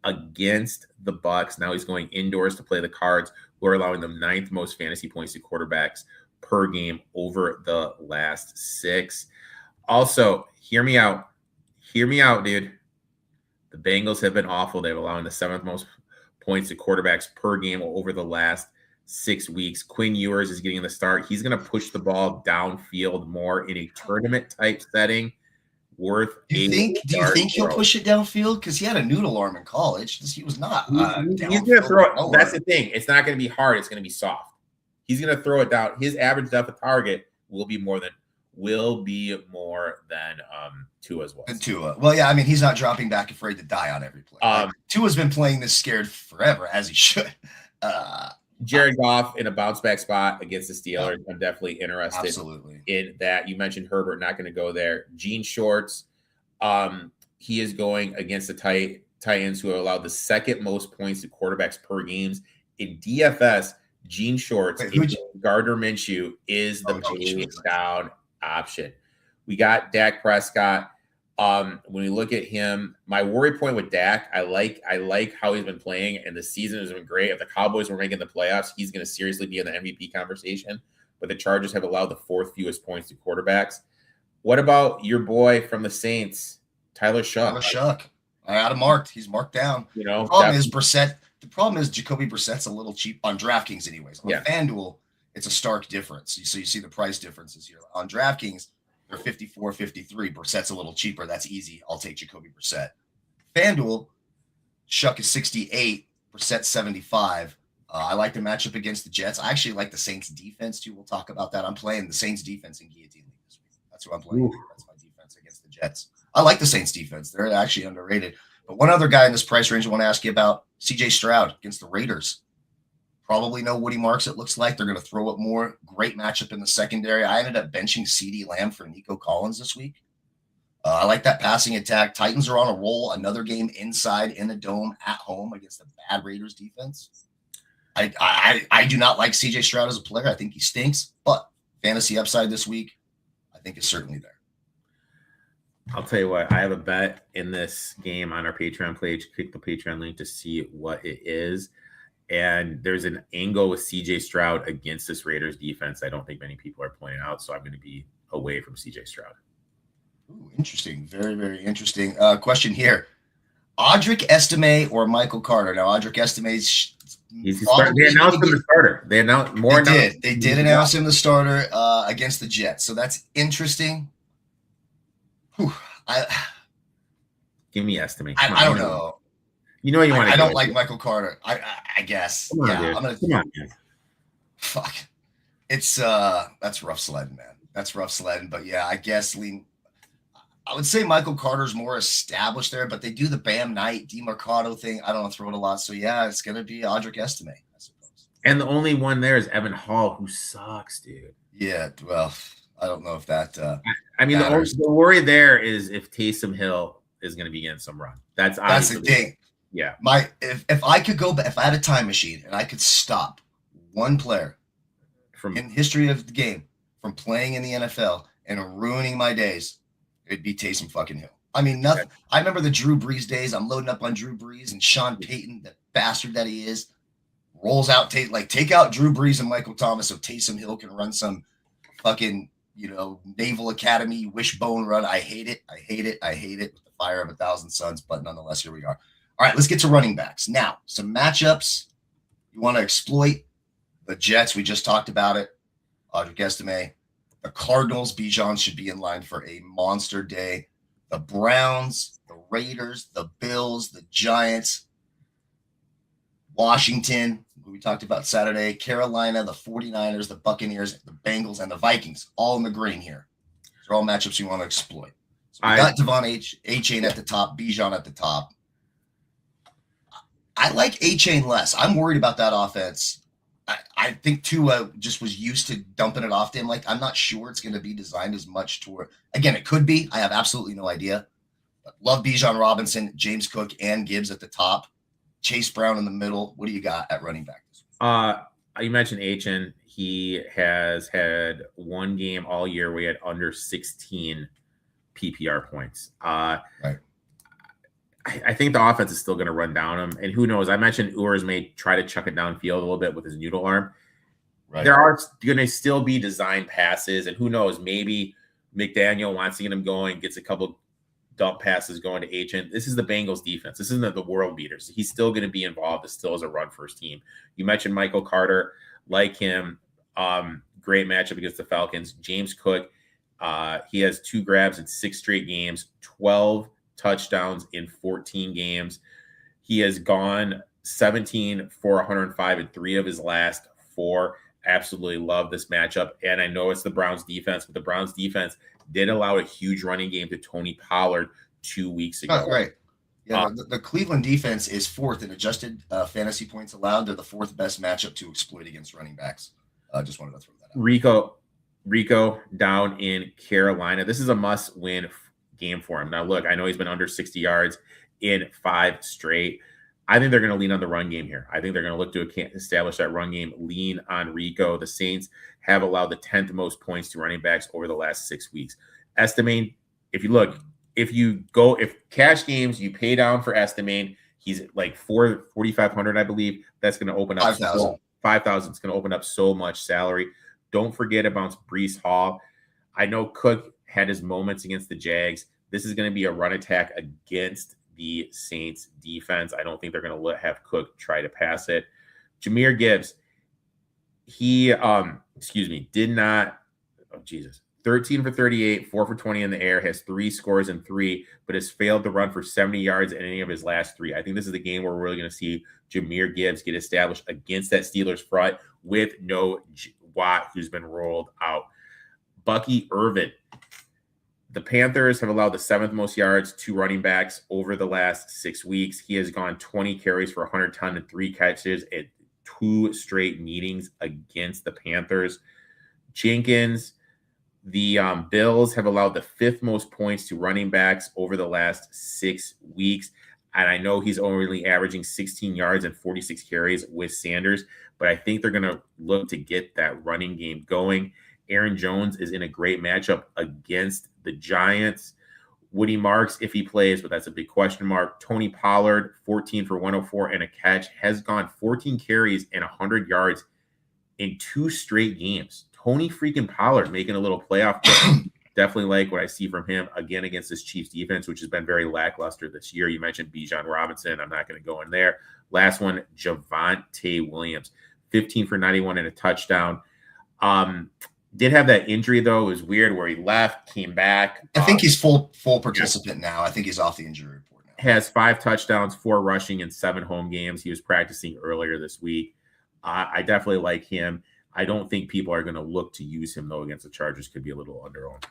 against the Bucs. Now he's going indoors to play the Cards, who are allowing them 9th most fantasy points to quarterbacks per game over the last 6. Also, hear me out. Hear me out, dude. The Bengals have been awful. They're allowing the 7th most points to quarterbacks per game over the last 6 weeks. Quinn Ewers is getting the start. He's going to push the ball downfield more in a tournament type setting. Worth. Do you think he'll push it downfield? Because he had a noodle arm in college. He was not. He's going to throw it. That's the thing. It's not going to be hard. It's going to be soft. He's going to throw it down. His average depth of target will be more than Tua's was. And Tua. Well, yeah, I mean, he's not dropping back afraid to die on every play. Tua's been playing this scared forever, as he should. Jared Goff in a bounce back spot against the Steelers. I'm definitely interested in that. You mentioned Herbert not going to go there. Gene Shorts, he is going against the Titans, who have allowed the second most points to quarterbacks per games. In DFS, Gene Shorts, Gardner Minshew is the Patriots down option. We got Dak Prescott. When we look at him, my worry point with Dak, I like how he's been playing, and the season has been great. If the Cowboys were making the playoffs, he's going to seriously be in the MVP conversation. But the Chargers have allowed the 4th fewest points to quarterbacks. What about your boy from the Saints, Tyler Shuck? I got him marked. He's marked down. You know, the problem is Brissett. The problem is Jacoby Brissett's a little cheap on DraftKings, anyways. On FanDuel, it's a stark difference. So you see the price differences here. On DraftKings, they're 54, 53. Brissett's a little cheaper. That's easy. I'll take Jacoby Brissett. FanDuel, Shuck is 68, Brissett 75. I like the matchup against the Jets. I actually like the Saints defense too. We'll talk about that. I'm playing the Saints defense in Guillotine League this week. That's who I'm playing. That's my defense against the Jets. I like the Saints defense. They're actually underrated. But one other guy in this price range I want to ask you about, CJ Stroud against the Raiders. Probably know Woody Marks, it looks like. They're going to throw it more. Great matchup in the secondary. I ended up benching CeeDee Lamb for Nico Collins this week. I like that passing attack. Titans are on a roll. Another game inside in the dome at home against the bad Raiders defense. I do not like CJ Stroud as a player. I think he stinks. But fantasy upside this week, I think is certainly there. I'll tell you what, I have a bet in this game on our Patreon page. Click the Patreon link to see what it is. And there's an angle with CJ Stroud against this Raiders defense I don't think many people are pointing out. So I'm going to be away from CJ Stroud. Ooh, interesting. Very, very interesting. Question here. Audric Estime or Michael Carter? Now, Audric Estime's they announced him the starter. They did announce him the starter against the Jets. So that's interesting. Whew. Give me Estime. I don't know. You know you want to. I don't like Michael Carter. I guess. Come on. Fuck. It's that's rough sledding, man. That's rough sledding. But yeah, I guess I would say Michael Carter's more established there, but they do the Bam Knight, DeMarcado thing. I don't know, throw it a lot. So yeah, it's gonna be Audric Estime, I suppose. And the only one there is Evan Hall, who sucks, dude. Yeah, well, I don't know if that. I mean, the worry there is if Taysom Hill is going to be getting some run. That's the thing. Yeah. If I could go back, if I had a time machine and I could stop one player in history of the game from playing in the NFL and ruining my days, it'd be Taysom fucking Hill. I mean, nothing. Okay. I remember the Drew Brees days. I'm loading up on Drew Brees and Sean Payton, the bastard that he is, rolls out take out Drew Brees and Michael Thomas so Taysom Hill can run some fucking Naval Academy wishbone run. I hate it. With the fire of 1,000 suns, but nonetheless, here we are. All right, let's get to running backs. Now, some matchups you want to exploit. The Jets, we just talked about it. Audric Estime. The Cardinals, Bijan should be in line for a monster day. The Browns, the Raiders, the Bills, the Giants, Washington, who we talked about Saturday, Carolina, the 49ers, the Buccaneers, the Bengals, and the Vikings, all in the green here. These are all matchups you want to exploit. So we got Devon A-Chain at the top, Bijan at the top. I like A-Chain less. I'm worried about that offense. I think Tua just was used to dumping it off to him. I'm not sure it's going to be designed as much toward. Again, it could be. I have absolutely no idea. But love Bijan Robinson, James Cook, and Gibbs at the top. Chase Brown in the middle. What do you got at running back? You mentioned A-Chain. He has had one game all year where he had under 16 PPR points. Right. I think the offense is still going to run down him. And who knows? I mentioned Ewers may try to chuck it downfield a little bit with his noodle arm. Right. There are going to still be design passes. And who knows? Maybe McDaniel wants to get him going, gets a couple dump passes going to A-Chain. This is the Bengals defense. This isn't the world beaters. He's still going to be involved. It still is a run-first team. You mentioned Michael Carter. Like him. Great matchup against the Falcons. James Cook, he has 2 grabs in 6 straight games, 12 touchdowns in 14 games. He has gone 17 for 105 in 3 of his last 4. Absolutely love this matchup. And I know it's the Browns defense, but the Browns defense did allow a huge running game to Tony Pollard 2 weeks ago. Oh, right. Yeah, the Cleveland defense is 4th in adjusted fantasy points allowed. They're the 4th best matchup to exploit against running backs. Just wanted to throw that out. Rico down in Carolina. This is a must-win game for him. Now, look, I know he's been under 60 yards in 5 straight. I think they're going to lean on the run game here. I think they're going to look to establish that run game, lean on Rico. The Saints have allowed the 10th most points to running backs over the last 6 weeks. Estimate, if cash games, you pay down for Estimate, he's like 4,500, I believe. That's going to open up 5,000. 5,000. It's going to open up so much salary. Don't forget about Breece Hall. I know Cook had his moments against the Jags. This is going to be a run attack against the Saints defense. I don't think they're going to have Cook try to pass it. Jahmyr Gibbs, he, did not, 13 for 38, 4 for 20 in the air, has 3 scores in 3, but has failed to run for 70 yards in any of his last 3. I think this is the game where we're really going to see Jahmyr Gibbs get established against that Steelers front with no Watt, who's been rolled out. Bucky Irvin. The Panthers have allowed the 7th most yards to running backs over the last 6 weeks. He has gone 20 carries for 110 and 3 catches at 2 straight meetings against the Panthers. Jenkins, the Bills have allowed the 5th most points to running backs over the last 6 weeks. And I know he's only averaging 16 yards and 46 carries with Sanders, but I think they're going to look to get that running game going. Aaron Jones is in a great matchup against the Giants. Woody Marks, if he plays, but that's a big question mark. Tony Pollard, 14 for 104 and a catch, has gone 14 carries and 100 yards in 2 straight games. Tony freaking Pollard making a little playoff game. Definitely like what I see from him again against this Chiefs defense, which has been very lackluster this year. You mentioned Bijan Robinson. I'm not going to go in there. Last one, Javonte Williams, 15 for 91 and a touchdown. Did have that injury, though. It was weird where he left, came back. I think he's full participant now. I think he's off the injury report now. Has 5 touchdowns, 4 rushing, and 7 home games. He was practicing earlier this week. I definitely like him. I don't think people are going to look to use him, though, against the Chargers. Could be a little underowned.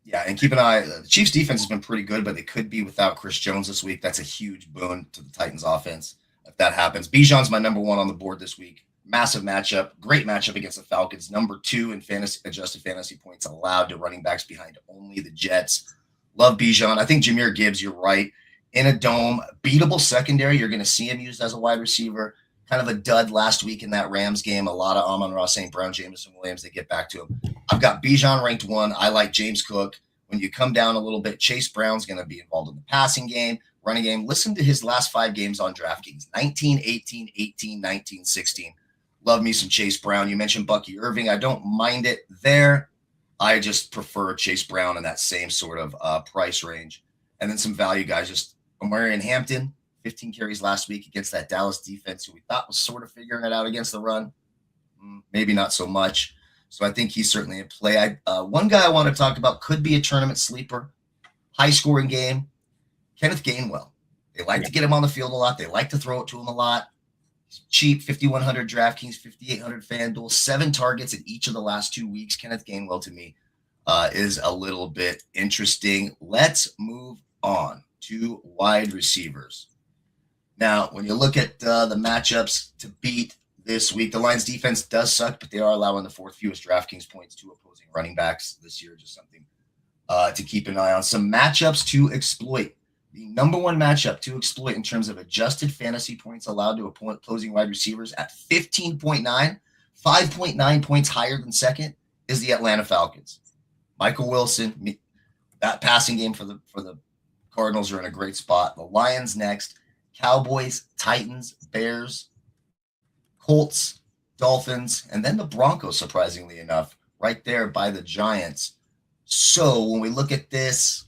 Yeah, and keep an eye. The Chiefs' defense has been pretty good, but they could be without Chris Jones this week. That's a huge boon to the Titans' offense if that happens. Bijan's my number 1 on the board this week. Massive matchup, great matchup against the Falcons. Number 2 in adjusted fantasy points allowed to running backs behind only the Jets. Love Bijan. I think Jahmyr Gibbs, you're right. In a dome, beatable secondary. You're going to see him used as a wide receiver. Kind of a dud last week in that Rams game. A lot of Amon-Ra St. Brown, Jameson Williams, they get back to him. I've got Bijan ranked 1. I like James Cook. When you come down a little bit, Chase Brown's going to be involved in the passing game, running game. Listen to his last 5 games on DraftKings. 19, 18, 18, 19, 16. Love me some Chase Brown. You mentioned Bucky Irving. I don't mind it there. I just prefer Chase Brown in that same sort of price range. And then some value guys. Just Omarion Hampton, 15 carries last week against that Dallas defense who we thought was sort of figuring it out against the run. Maybe not so much. So I think he's certainly in play. One guy I want to talk about could be a tournament sleeper. High-scoring game. Kenneth Gainwell. They like to get him on the field a lot. They like to throw it to him a lot. Cheap, 5,100 DraftKings, 5,800 FanDuel, 7 targets in each of the last 2 weeks. Kenneth Gainwell, to me, is a little bit interesting. Let's move on to wide receivers. Now, when you look at the matchups to beat this week, the Lions defense does suck, but they are allowing the 4th fewest DraftKings points to opposing running backs this year. Just something to keep an eye on. Some matchups to exploit. The number 1 matchup to exploit in terms of adjusted fantasy points allowed to opposing wide receivers at 15.9, 5.9 points higher than second, is the Atlanta Falcons. Michael Wilson, that passing game for the Cardinals are in a great spot. The Lions next, Cowboys, Titans, Bears, Colts, Dolphins, and then the Broncos, surprisingly enough, right there by the Giants. So when we look at this,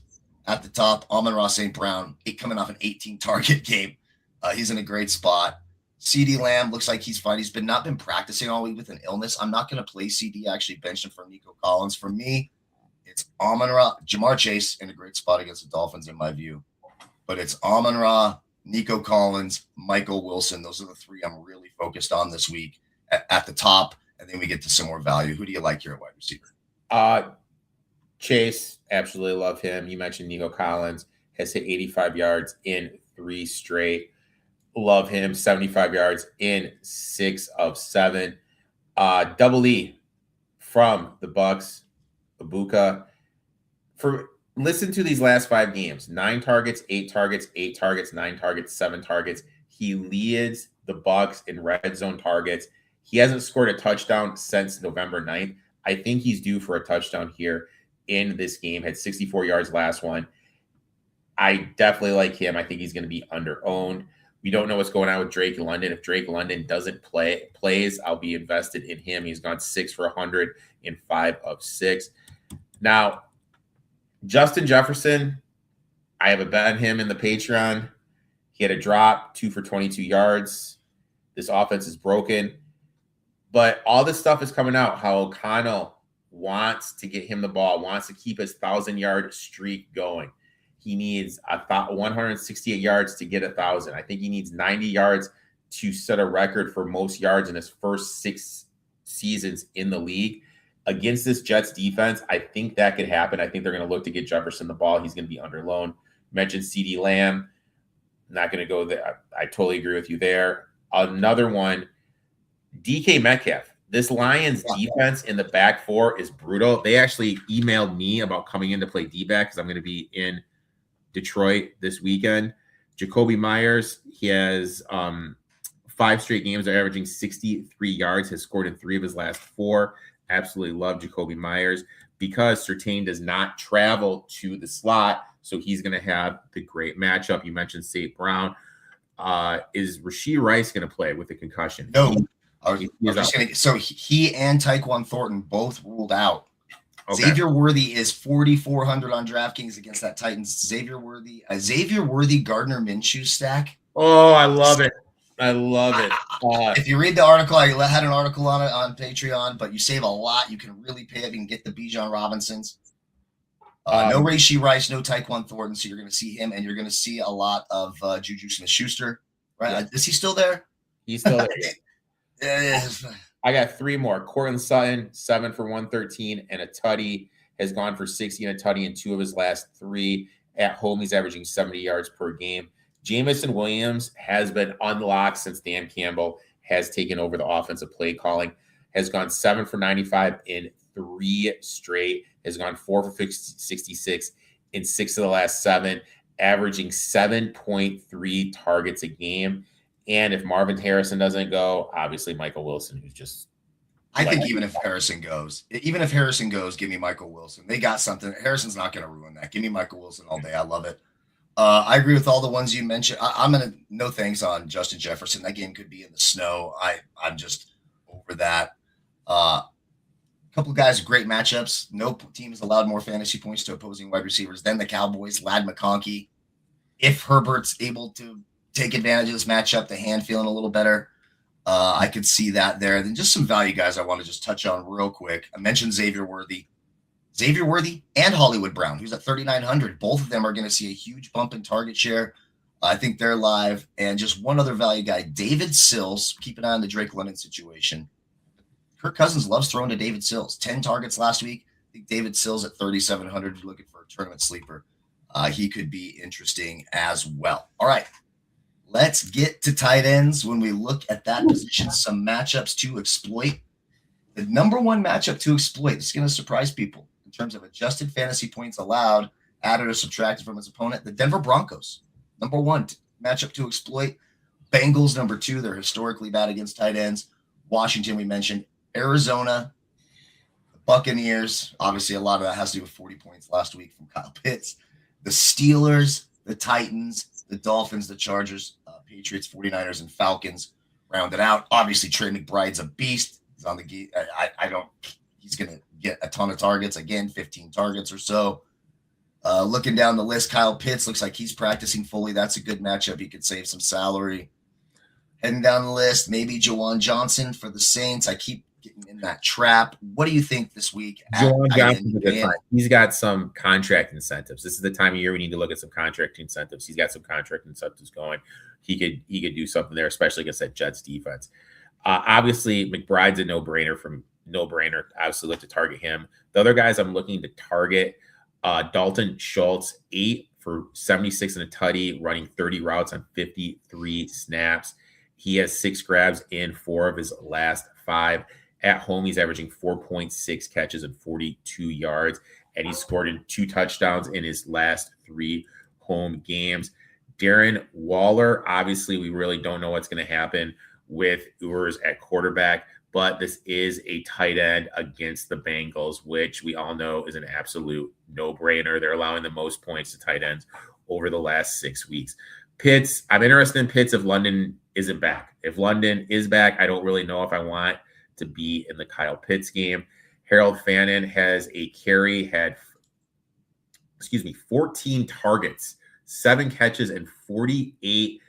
at the top, Amon-Ra St. Brown, coming off an 18-target game. He's in a great spot. CD Lamb looks like he's fine. He's not been practicing all week with an illness. I'm not going to play CD. I actually benched him for Nico Collins. For me, it's Amon-Ra, Jamar Chase in a great spot against the Dolphins in my view. But it's Amon-Ra, Nico Collins, Michael Wilson. Those are the three I'm really focused on this week at the top. And then we get to some more value. Who do you like here at wide receiver? Chase, absolutely love him. You mentioned Nico Collins has hit 85 yards in 3 straight. Love him. 75 yards in 6 of 7. Double E from the Bucks, Ibuka. Listen to these last 5 games: 9 targets, 8 targets, 8 targets, 9 targets, 7 targets. He leads the Bucks in red zone targets. He hasn't scored a touchdown since November 9th. I think he's due for a touchdown here in this game. Had 64 yards last one. I definitely like him. I think he's going to be under-owned. We don't know what's going on with Drake London. If Drake London doesn't plays, I'll be invested in him. He's gone 6 for 100 in 5 of 6. Now, Justin Jefferson, I have a bet on him in the Patreon. He had a drop, 2 for 22 yards. This offense is broken. But all this stuff is coming out, how O'Connell wants to get him the ball, wants to keep his 1,000-yard streak going. He needs 168 yards to get 1,000. I think he needs 90 yards to set a record for most yards in his first 6 seasons in the league. Against this Jets defense, I think that could happen. I think they're going to look to get Jefferson the ball. He's going to be under loan. Mentioned CD Lamb. Not going to go there. I totally agree with you there. Another one, DK Metcalf. This Lions defense in the back 4 is brutal. They actually emailed me about coming in to play D-back because I'm going to be in Detroit this weekend. Jacoby Myers, he has 5 straight games. They're averaging 63 yards, has scored in 3 of his last 4. Absolutely love Jacoby Myers because Surtain does not travel to the slot, so he's going to have the great matchup. You mentioned St. Brown. Is Rashee Rice going to play with a concussion? No. So he and Tyquan Thornton both ruled out. Okay. Xavier Worthy is 4,400 on DraftKings against that Titans. Xavier Worthy Gardner Minshew stack. Oh, I love it. I love it. If you read the article, I had an article on it on Patreon, but you save a lot. You can really pay if you can get the Bijan Robinsons. No Rashee Rice, no Tyquan Thornton, so you're going to see him, and you're going to see a lot of Juju Smith-Schuster. Right? Yeah. Is he still there? He's still there. I got 3 more. Cortland Sutton, 7 for 113, and a tutty. Has gone for 60 and a tutty in 2 of his last 3. At home, he's averaging 70 yards per game. Jamison Williams has been unlocked since Dan Campbell has taken over the offensive play calling. Has gone 7 for 95 in 3 straight. Has gone 4 for 66 in 6 of the last 7, averaging 7.3 targets a game. And if Marvin Harrison doesn't go, obviously Michael Wilson, who's just. I think even if Harrison goes, give me Michael Wilson. They got something. Harrison's not going to ruin that. Give me Michael Wilson all day. I love it. I agree with all the ones you mentioned. I'm going to no thanks on Justin Jefferson. That game could be in the snow. I'm just over that. A couple of guys, great matchups. No team has allowed more fantasy points to opposing wide receivers than the Cowboys. Ladd McConkey. If Herbert's able to take advantage of this matchup, the hand feeling a little better, I could see that there. Then just some value guys I want to just touch on real quick. I mentioned Xavier Worthy and Hollywood Brown, who's at 3,900. Both of them are going to see a huge bump in target share. I think they're live. And just one other value guy, David Sills. Keep an eye on the Drake London situation. Kirk Cousins loves throwing to David Sills. 10 targets last week. I think David Sills at 3,700. You're looking for a tournament sleeper. He could be interesting as well. All right. Let's get to tight ends. When we look at that position, some matchups to exploit. The number 1 matchup to exploit, this is going to surprise people in terms of adjusted fantasy points allowed, added or subtracted from his opponent. The Denver Broncos, number 1 matchup to exploit. Bengals, number 2. They're historically bad against tight ends. Washington, we mentioned. Arizona, the Buccaneers. Obviously, a lot of that has to do with 40 points last week from Kyle Pitts. The Steelers, the Titans, the Dolphins, the Chargers, Patriots, 49ers, and Falcons rounded out. Obviously, Trey McBride's a beast. He's on the he's going to get a ton of targets. Again, 15 targets or so. Looking down the list, Kyle Pitts looks like he's practicing fully. That's a good matchup. He could save some salary. heading down the list. Maybe Jawan Johnson for the Saints. I keep getting in that trap. What do you think this week? Jawan Johnson's a good find. He's got some contract incentives. This is the time of year we need to look at some contract incentives. He's got some contract incentives going. He could do something there, especially against that Jets defense. Obviously, McBride's a no-brainer. Obviously, look to target him. The other guys I'm looking to target, Dalton Schultz, 8 for 76 and a tutty, running 30 routes on 53 snaps. He has 6 grabs in 4 of his last 5. At home, he's averaging 4.6 catches and 42 yards, and he scored in 2 touchdowns in his last 3 home games. Darren Waller, obviously, we really don't know what's going to happen with Ewers at quarterback, but this is a tight end against the Bengals, which we all know is an absolute no-brainer. They're allowing the most points to tight ends over the last 6 weeks. Pitts, I'm interested in Pitts if London isn't back. If London is back, I don't really know if I want to be in the Kyle Pitts game. Harold Fannin has a carry, had 14 targets, 7 catches, and 48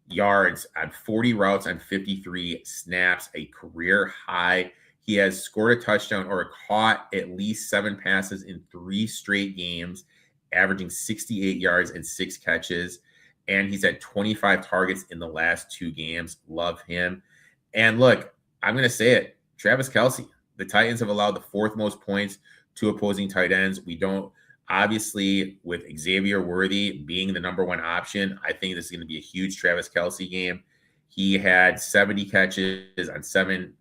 yards on 40 routes on 53 snaps, a career high. He has scored a touchdown or caught at least 7 passes in 3 straight games, averaging 68 yards and 6 catches. And he's had 25 targets in the last 2 games. Love him. And look, I'm going to say it. Travis Kelce. The Titans have allowed the 4th most points to opposing tight ends. We don't, obviously, with Xavier Worthy being the number 1 option, I think this is going to be a huge Travis Kelce game. He had 70 yards and 7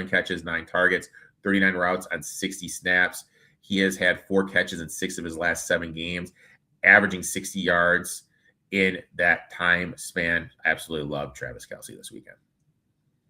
catches, 9 targets, 39 routes on 60 snaps. He has had 4 catches in 6 of his last 7 games, averaging 60 yards in that time span. I absolutely love Travis Kelce this weekend.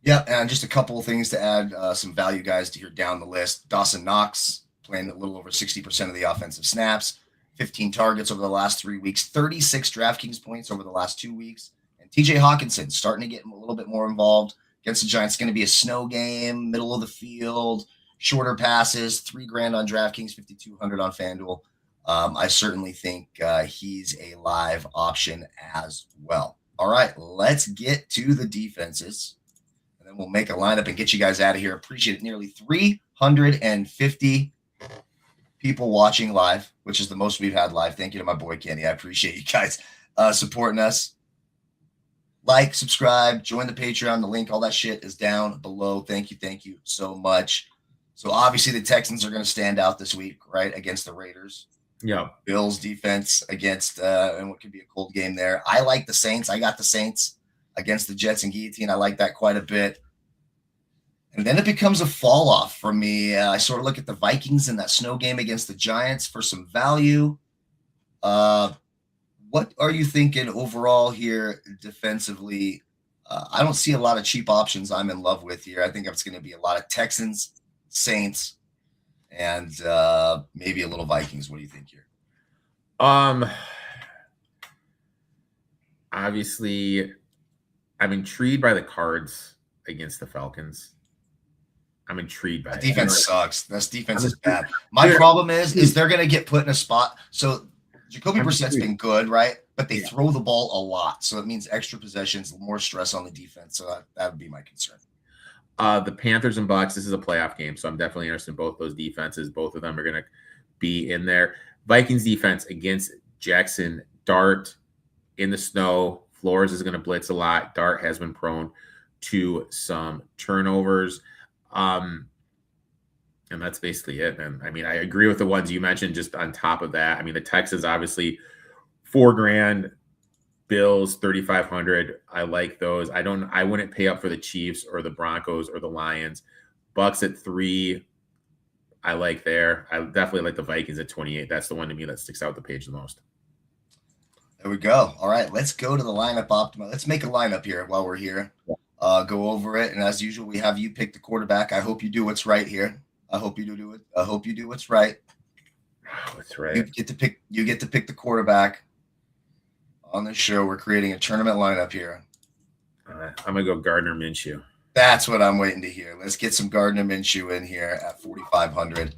Yeah, and just a couple of things to add, some value guys to hear down the list. Dawson Knox playing a little over 60% of the offensive snaps, 15 targets over the last 3 weeks, 36 DraftKings points over the last 2 weeks. And TJ Hawkinson starting to get a little bit more involved against the Giants. It's going to be a snow game, middle of the field, shorter passes, $3,000 on DraftKings, $5,200 on FanDuel. I certainly think he's a live option as well. All right, let's get to the defenses. And then we'll make a lineup and get you guys out of here. Appreciate it. Nearly 350 people watching live, which is the most we've had live. Thank you to my boy Kenny. I appreciate you guys supporting us. Like, subscribe, join the Patreon. The link, all that shit is down below. Thank you so much. So obviously the Texans are going to stand out this week, right, against the Raiders. Yeah. Bills defense against and what could be a cold game there. I like the Saints. I got the Saints against the Jets and Guillotine. I like that quite a bit. And then it becomes a fall off for me. I sort of look at the Vikings in that snow game against the Giants for some value. What are you thinking overall here defensively? I don't see a lot of cheap options I'm in love with here. I think it's going to be a lot of Texans, Saints, and maybe a little Vikings. What do you think here? Obviously, I'm intrigued by the Cards against the Falcons. I'm intrigued by that defense sucks. This defense is bad. My problem is they're going to get put in a spot. So Jacoby Brissett's been good, right? But they throw the ball a lot. So it means extra possessions, more stress on the defense. So that would be my concern. The Panthers and Bucks, this is a playoff game, so I'm definitely interested in both those defenses. Both of them are going to be in there. Vikings defense against Jackson Dart in the snow. Flores is going to blitz a lot. Dart has been prone to some turnovers. And that's basically it, man. I mean, I agree with the ones you mentioned just on top of that. I mean, the Texans, obviously, $4,000. Bills 3,500. I like those. I wouldn't pay up for the Chiefs or the Broncos or the Lions. Bucks at 3. I like there. I definitely like the Vikings at 28. That's the one to me that sticks out the page the most. There we go. All right, let's go to the lineup optima. Let's make a lineup here while we're here. Go over it, and as usual, we have you pick the quarterback. I hope you do what's right here. I hope you do it. I hope you do what's right. What's right? You get to pick the quarterback. On this show, we're creating a tournament lineup here. I'm going to go Gardner Minshew. That's what I'm waiting to hear. Let's get some Gardner Minshew in here at 4,500.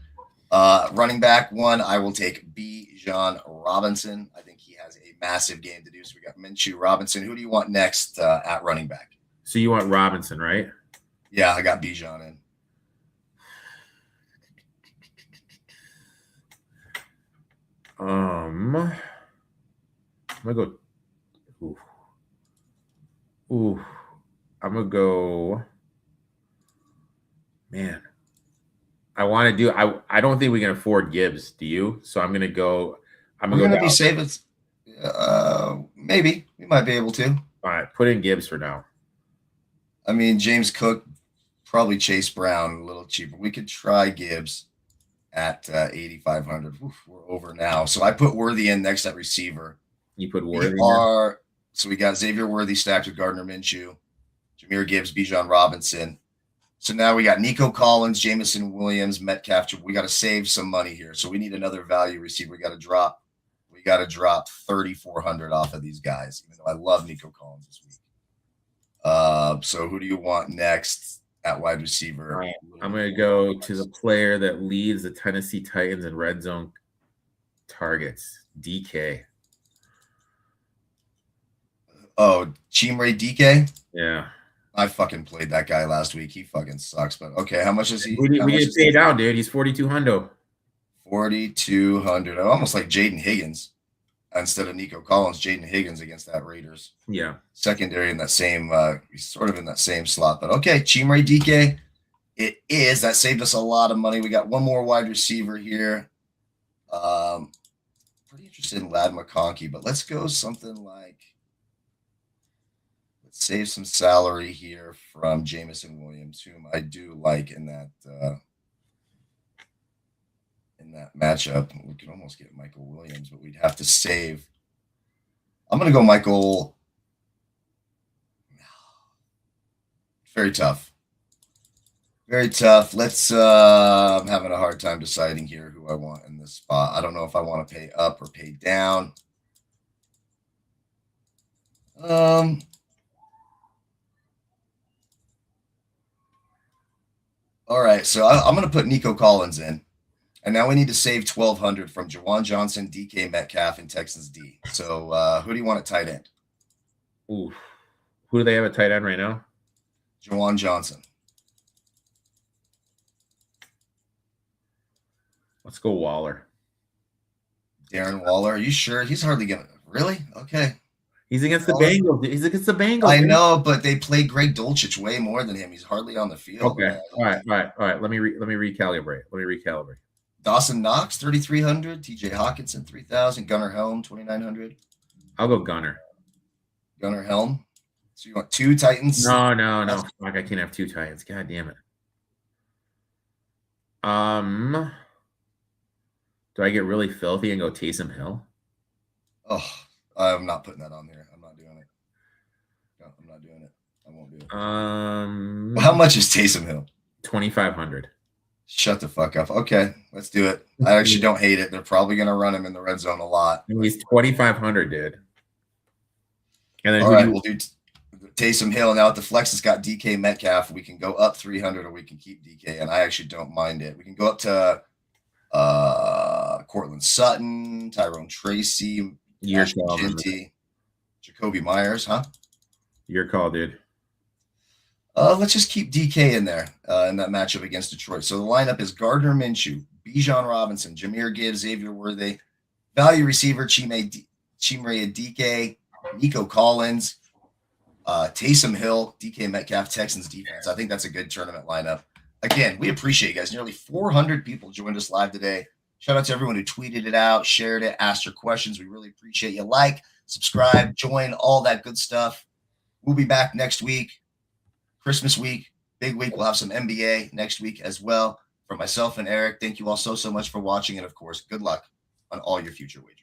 Running back 1, I will take Bijan Robinson. I think he has a massive game to do. So we got Minshew, Robinson. Who do you want next at running back? So you want Robinson, right? Yeah, I got Bijan in. I'm gonna go. Ooh. I'm gonna go. Man, I want to do. I don't think we can afford Gibbs. Do you? So I'm gonna go. We're gonna be saving. Maybe we might be able to. All right, put in Gibbs for now. I mean, James Cook, probably Chase Brown, a little cheaper. We could try Gibbs at 8,500. We're over now. So I put Worthy in next at receiver. You put Worthy. So we got Xavier Worthy stacked with Gardner Minshew, Jahmyr Gibbs, Bijan Robinson. So now we got Nico Collins, Jamison Williams, Metcalf. We got to save some money here. So we need another value receiver. We got to drop 3,400 off of these guys, even though I love Nico Collins this week. So who do you want next at wide receiver? Right. I'm going to go to the player that leads the Tennessee Titans in red zone targets, DK. Oh, Chimere DK? Yeah. I fucking played that guy last week. He fucking sucks. But okay, how much is he? We get paid out, dude. He's 4,200. 4,200. Almost like Jaden Higgins instead of Nico Collins. Jaden Higgins against that Raiders. Yeah. Secondary in that same, he's sort of in that same slot. But okay, Chimere DK. It is. That saved us a lot of money. We got one more wide receiver here. Pretty interested in Lad McConkey, but let's go something like, let's save some salary here from Jamison Williams, whom I do like in that matchup. We could almost get Michael Williams, but we'd have to save. I'm going to go Michael. Very tough. Very tough. I'm having a hard time deciding here who I want in this spot. I don't know if I want to pay up or pay down. All right, so I'm going to put Nico Collins in. And now we need to save 1,200 from Jawan Johnson, DK Metcalf, and Texans D. So who do you want at tight end? Ooh. Who do they have at tight end right now? Jawan Johnson. Let's go Waller. Darren Waller. Are you sure? He's hardly going to. Really? Okay. He's against the Bengals. He's against the Bengals. I know, but they play Greg Dulcich way more than him. He's hardly on the field. Okay. All right. Let me recalibrate. Dawson Knox, 3,300. TJ Hawkinson, 3,000. Gunnar Helm, 2,900. I'll go Gunnar. Gunnar Helm. So you want two Titans? No. Fuck, I can't have two Titans. God damn it. Do I get really filthy and go Taysom Hill? Oh, I'm not putting that on there. I'm not doing it. No, I'm not doing it. I won't do it. How much is Taysom Hill? 2,500. Shut the fuck up. Okay, let's do it. I actually don't hate it. They're probably going to run him in the red zone a lot. He's 2,500, dude. And then all right, we'll do Taysom Hill. Now at the flex, it's got DK Metcalf. We can go up 300 or we can keep DK, and I actually don't mind it. We can go up to Cortland Sutton, Tyrone Tracy, Ginty, Jacoby Myers, huh? Your call, dude. Let's just keep DK in there in that matchup against Detroit. So the lineup is Gardner Minshew, Bijan Robinson, Jahmyr Gibbs, Xavier Worthy, value receiver Chimere DK, Nico Collins, Taysom Hill, DK Metcalf, Texans defense. I think that's a good tournament lineup. Again, we appreciate you guys. Nearly 400 people joined us live today. Shout out to everyone who tweeted it out, shared it, asked your questions. We really appreciate you. Like, subscribe, join, all that good stuff. We'll be back next week. Christmas week, big week. We'll have some NBA next week as well. For myself and Eric, thank you all so much for watching. And, of course, good luck on all your future wagers.